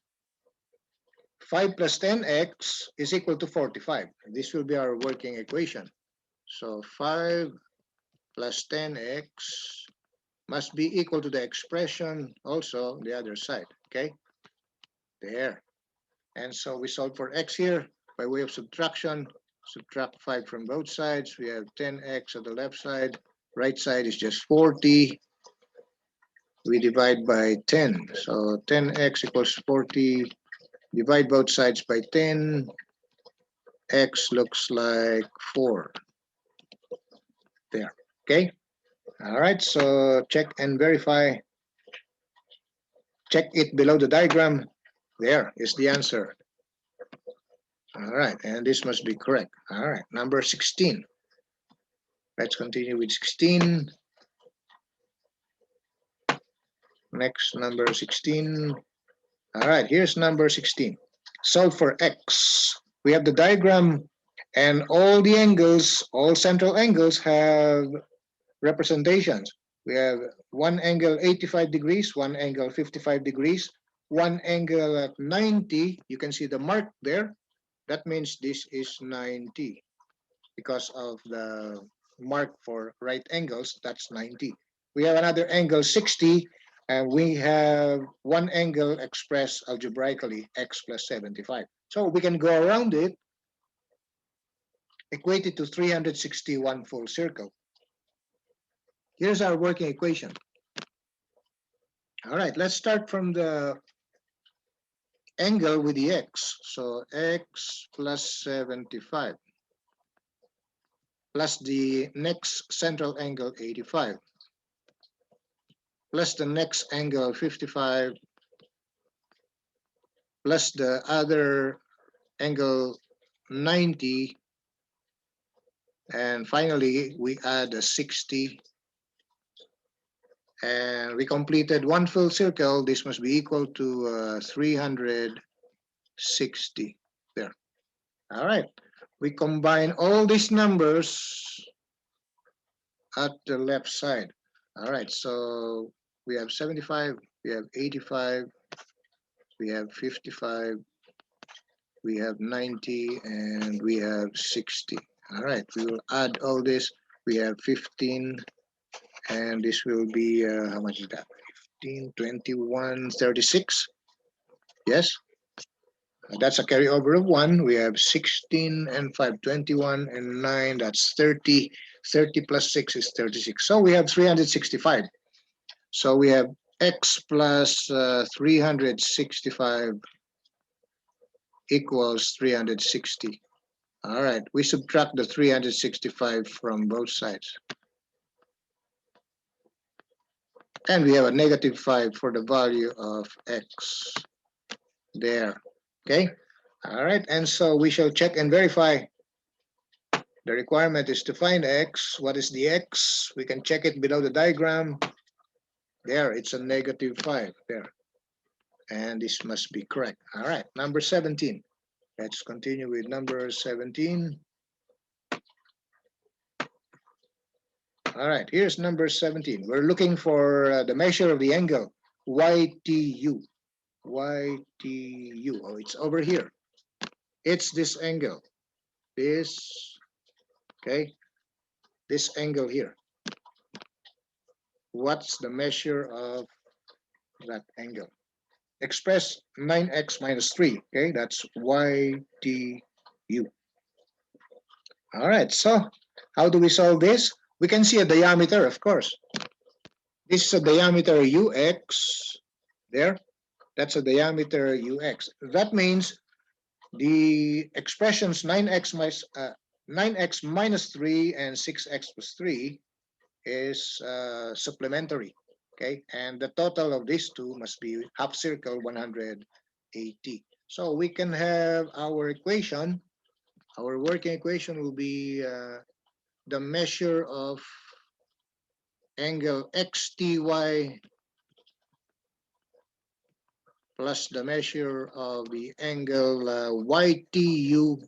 5 plus 10x is equal to 45. This will be our working equation. So 5 plus 10x must be equal to the expression also the other side. Okay, there. And so we solve for x here by way of subtraction. Subtract 5 from both sides. We have 10x on the left side. Right side is just 40. We divide by 10. So 10x equals 40. Divide both sides by 10. X looks like 4. There. Okay. All right. So check and verify. Check it below the diagram. There is the answer. All right. And this must be correct. All right. Number 16. Let's continue with 16. Next, number 16. All right. Here's number 16. Solve for x. We have the diagram, and all the angles, all central angles have representations. We have one angle 85 degrees, one angle 55 degrees, one angle at 90. You can see the mark there. That means this is 90 because of the mark for right angles. That's 90. We have another angle 60, and we have one angle expressed algebraically, x plus 75. So we can go around it, equate it to 361 full circle. Here's our working equation. All right, let's start from the angle with the x. So x plus 75 plus the next central angle 85 plus the next angle 55 plus the other angle 90, and finally we add a 60, and we completed one full circle. This must be equal to 360 there. All right, we combine all these numbers at the left side. All right, so we have 75, we have 85, we have 55, we have 90, and we have 60. All right, we will add all this. We have 15, and this will be, how much is that? 15, 21, 36. Yes, that's a carryover of 1. We have 16 and 5, 21 and 9, that's 30. 30 plus 6 is 36. So we have 365. So we have x plus 365 equals 360. All right, we subtract the 365 from both sides. And we have a negative 5 for the value of x there. Okay, all right, and so we shall check and verify. The requirement is to find x. What is the x? We can check it below the diagram. There, it's a negative 5 there. And this must be correct. All right, number 17. Let's continue with number 17. All right, here's number 17. We're looking for the measure of the angle, YTU. YTU, oh, it's over here. It's this angle. This, okay, this angle here. What's the measure of that angle? express 9x minus 3. Okay, that's YTU. All right, so how do we solve this? We can see a diameter, of course. This is a diameter UX. There, that's a diameter UX. That means the expressions 9x minus 3 and 6x plus 3 is supplementary. Okay, and the total of these two must be half circle 180. So we can have our equation. Our working equation will be the measure of angle XTY plus the measure of the angle YTU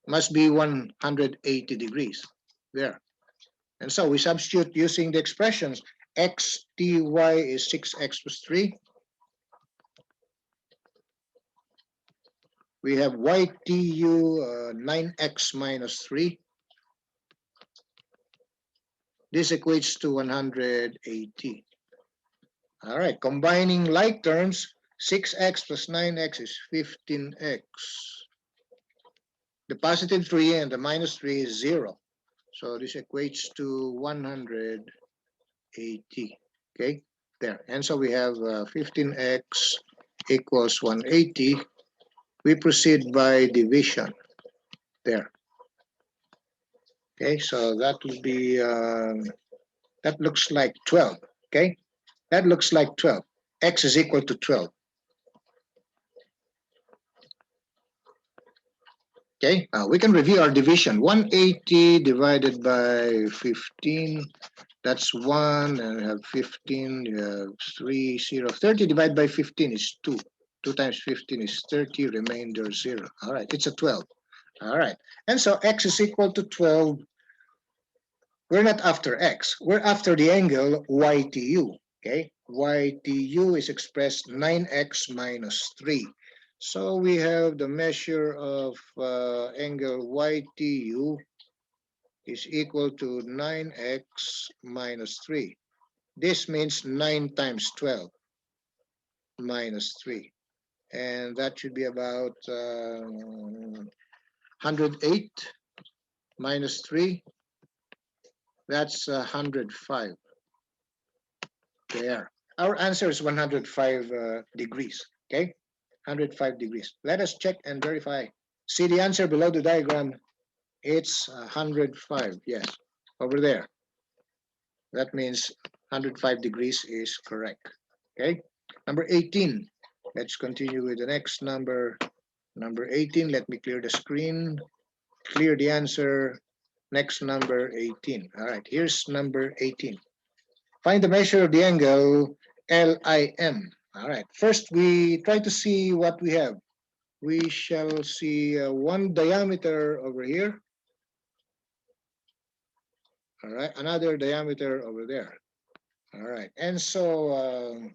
must be 180 degrees. There. And so we substitute using the expressions XTY is 6x plus 3. We have YTU 9x minus 3. This equates to 180. All right, combining like terms, 6x plus 9x is 15x. The positive 3 and the minus 3 is 0. So this equates to 180. Okay, there. And so we have 15x equals 180. We proceed by division. There. Okay, so that will be, that looks like 12. Okay, that looks like 12. X is equal to 12. Okay, we can review our division. 180 divided by 15, that's 1, and we have 15, you have 3, 0. 30 divided by 15 is 2. 2 times 15 is 30, remainder 0. All right, it's a 12. All right, and so x is equal to 12. We're not after x, we're after the angle YTU. Okay, YTU is expressed 9x minus 3. So we have the measure of angle YTU is equal to 9x minus 3. This means 9 times 12 minus 3. And that should be about 108 minus 3. That's 105. There. Our answer is 105 degrees. Okay? 105 degrees. Let us check and verify. See the answer below the diagram. It's 105. Yes, over there. That means 105 degrees is correct. Okay? Number 18. Let's continue with the next number. Number 18. Let me clear the screen. Clear the answer. Next, number 18. All right, here's number 18. Find the measure of the angle LIM. All right, first we try to see what we have. We shall see one diameter over here. All right, another diameter over there. All right, and so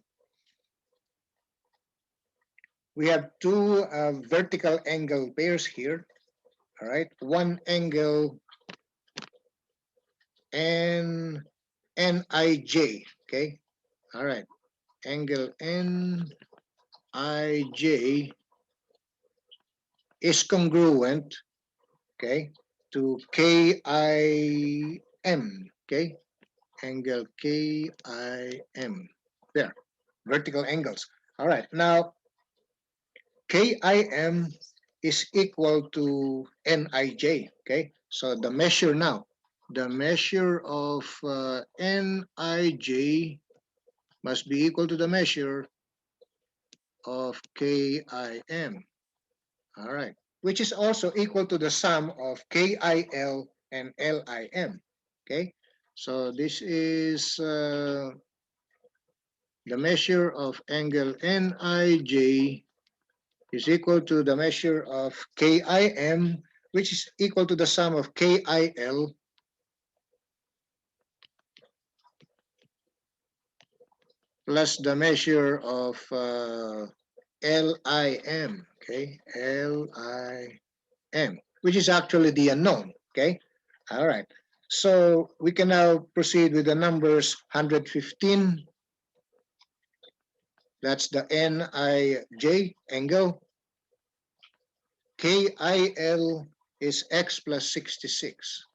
we have two vertical angle pairs here. All right, one angle and NIJ. Okay, all right, angle NIJ is congruent, okay, to KIM, okay, angle KIM, there, vertical angles. All right, now KIM is equal to NIJ, okay, so the measure now, the measure of NIJ must be equal to the measure of KIM. All right, which is also equal to the sum of KIL and LIM. Okay, so this is the measure of angle NIJ is equal to the measure of KIM, which is equal to the sum of KIL plus the measure of LIM, okay, LIM, which is actually the unknown, okay? All right, so we can now proceed with the numbers 115 That's the NIJ angle. KIL is x plus 66.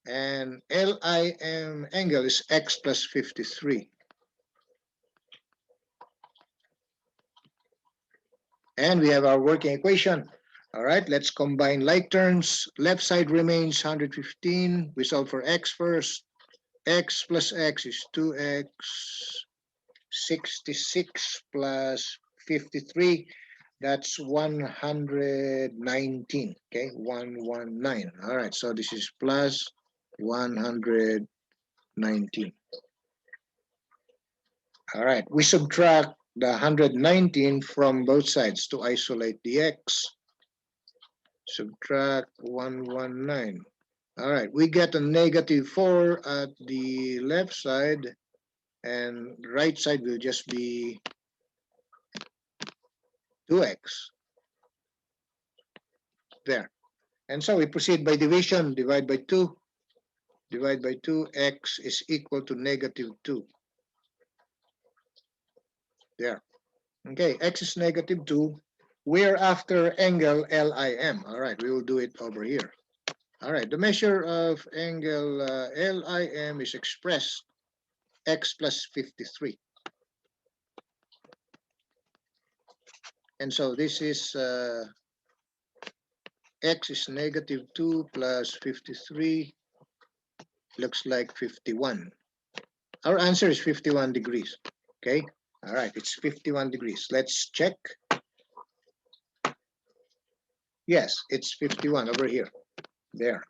And LIM angle is x plus 53. And we have our working equation. All right, let's combine like terms. Left side remains 115. We solve for x first. X plus x is 2x. 66 plus 53, that's 119. Okay, 119. All right, so this is plus 119. All right, we subtract the 119 from both sides to isolate the x. Subtract 119. All right, we get a negative 4 at the left side, and right side will just be 2x. There. And so we proceed by division. Divide by 2. Divide by 2. X is equal to negative 2. There. Okay, x is negative 2. We're after angle LIM. All right, we will do it over here. All right, the measure of angle LIM is expressed x plus 53. And so this is x is negative 2 plus 53. Looks like 51. Our answer is 51 degrees. Okay. All right, it's 51 degrees. Let's check. Yes, it's 51 over here. There,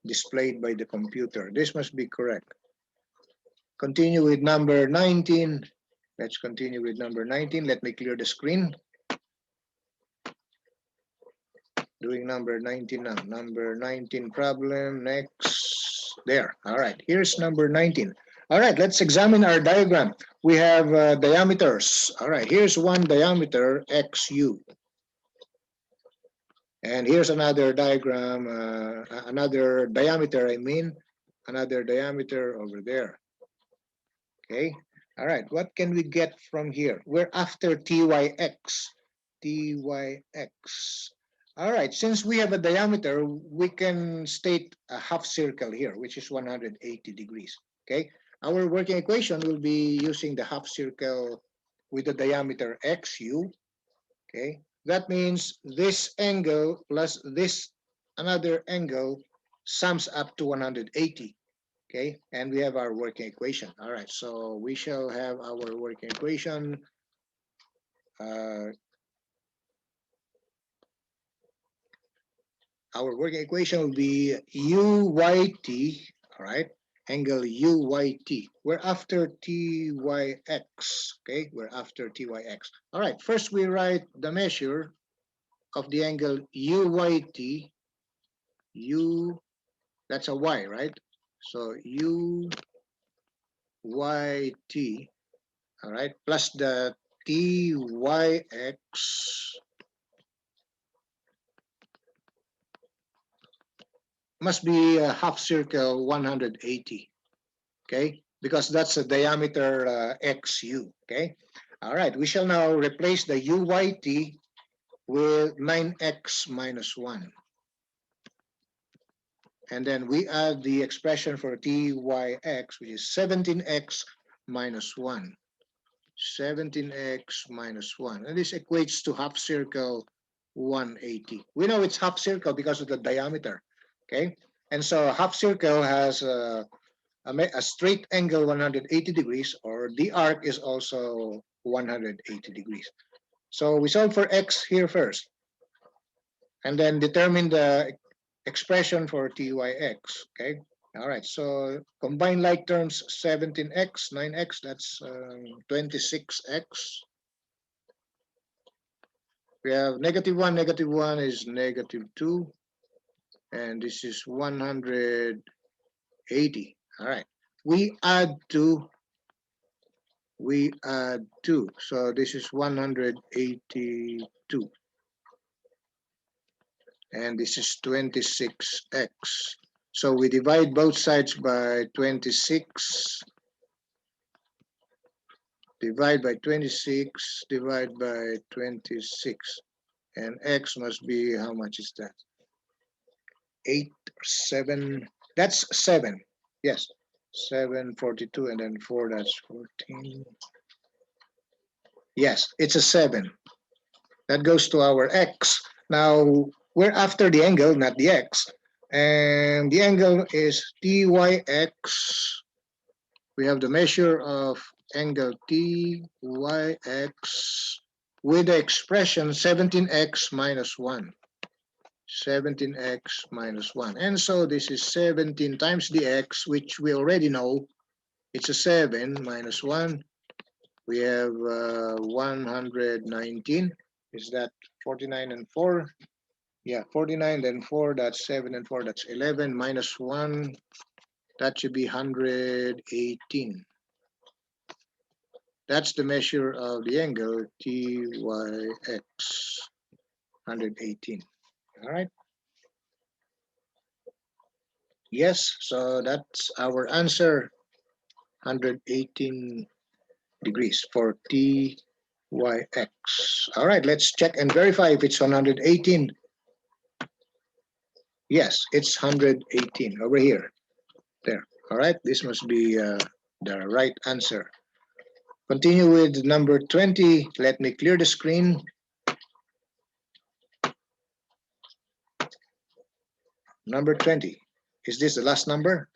displayed by the computer. This must be correct. Continue with number 19. Let's continue with number 19. Let me clear the screen. Doing number 19 now. Number 19 problem. Next. There. All right, here's number 19. All right, let's examine our diagram. We have diameters. All right, here's one diameter, XU. And here's another diagram, another diameter, another diameter over there. Okay, all right, what can we get from here? We're after TYX. TYX. All right, since we have a diameter, we can state a half circle here, which is 180 degrees. Okay, our working equation will be using the half circle with the diameter XU. Okay, that means this angle plus this another angle sums up to 180. Okay, and we have our working equation. All right, so we shall have our working equation. Our working equation will be UYT, all right, angle UYT. We're after TYX, okay? We're after TYX. All right, first we write the measure of the angle UYT. That's a Y, right? So UYT, all right, plus the TYX must be a half circle 180, okay? Because that's the diameter XU, okay? All right, we shall now replace the UYT with 9x minus 1. And then we add the expression for TYX, which is 17x minus 1. 17x minus 1. And this equates to half circle 180. We know it's half circle because of the diameter, okay? And so half circle has a straight angle 180 degrees, or the arc is also 180 degrees. So we solve for x here first, and then determine the expression for TYX, okay? All right, so combine like terms, 17x, 9x, that's 26x. We have negative 1 is negative 2, and this is 180. All right, we add 2. So this is 182. And this is 26x. So we divide both sides by 26. divide by 26, divide by 26. And x must be, how much is that? 8 or 7. That's 7. Yes. 7, 42, and then 4, that's 14. Yes, it's a 7. That goes to our x. Now, we're after the angle, not the x. And the angle is TYX. We have the measure of angle TYX with the expression 17x minus 1. 17x minus 1. And so this is 17 times the x, which we already know. It's a 7 minus 1. We have 119. Is that 49 and 4? Yeah, 49, then 4, that's 7 and 4, that's 11, minus 1, that should be 118. That's the measure of the angle TYX, 118. All right. Yes, so that's our answer, 118 degrees for TYX. All right, let's check and verify if it's 118. Yes, it's 118 over here. There. All right, this must be the right answer. Continue with number 20. Let me clear the screen. Number 20. Is this the last number?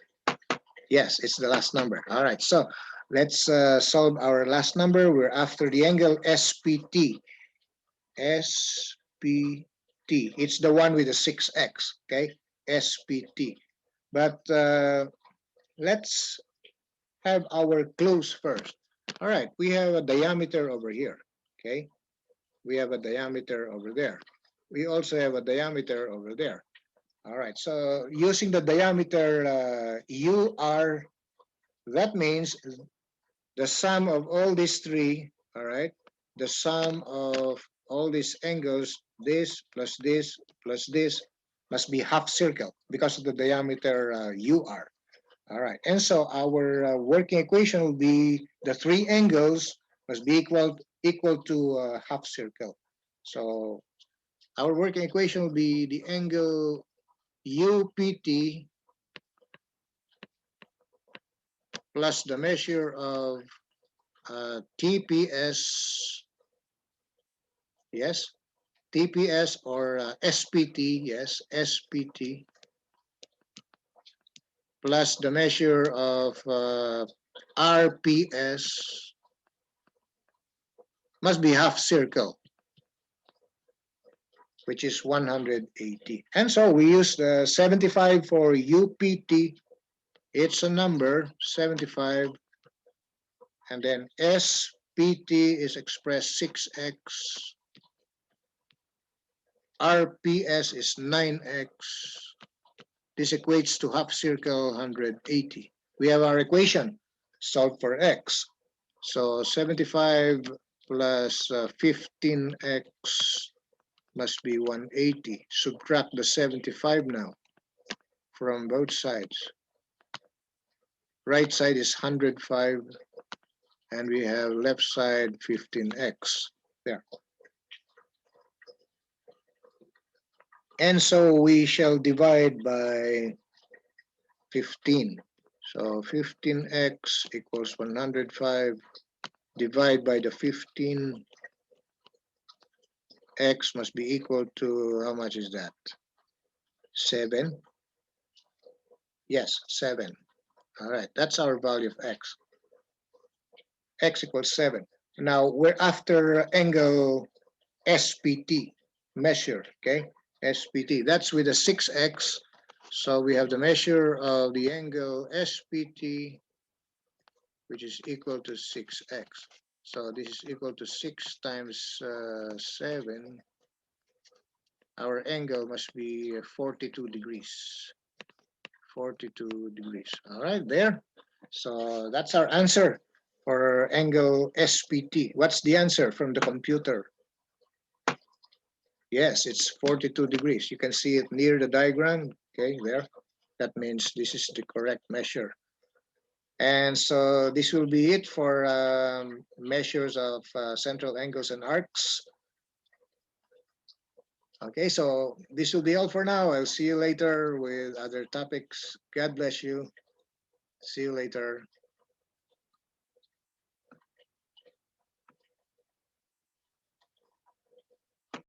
Yes, it's the last number. All right, so let's solve our last number. We're after the angle SPT. SPT. It's the one with the 6x, okay? SPT. But let's have our clues first. All right, we have a diameter over here, okay? We have a diameter over there. We also have a diameter over there. All right, so using the diameter UR, that means the sum of all these three, all right, the sum of all these angles, this plus this plus this, must be half circle because of the diameter UR. All right, and so our working equation will be the three angles must be equal to half circle. So our working equation will be the angle UPT plus the measure of TPS, yes, TPS or SPT, yes, SPT, plus the measure of RPS, must be half circle, which is 180. And so we use the 75 for UPT. It's a number, 75. And then SPT is expressed 6x. RPS is 9x. This equates to half circle 180. We have our equation. Solve for x. So 75 plus 15x must be 180. Subtract the 75 now from both sides. Right side is 105, and we have left side 15x. There. And so we shall divide by 15. So 15x equals 105. Divide by the 15. X must be equal to, how much is that? 7. Yes, 7. All right, that's our value of x. X equals 7. Now we're after angle SPT, measure, okay? SPT, that's with a 6x. So we have the measure of the angle SPT, which is equal to 6x. So this is equal to 6 times 7. Our angle must be 42 degrees. 42 degrees. All right, there. So that's our answer for angle SPT. What's the answer from the computer? Yes, it's 42 degrees. You can see it near the diagram. Okay, there. That means this is the correct measure. And so this will be it for measures of central angles and arcs. Okay, so this will be all for now. I'll see you later with other topics. God bless you. See you later.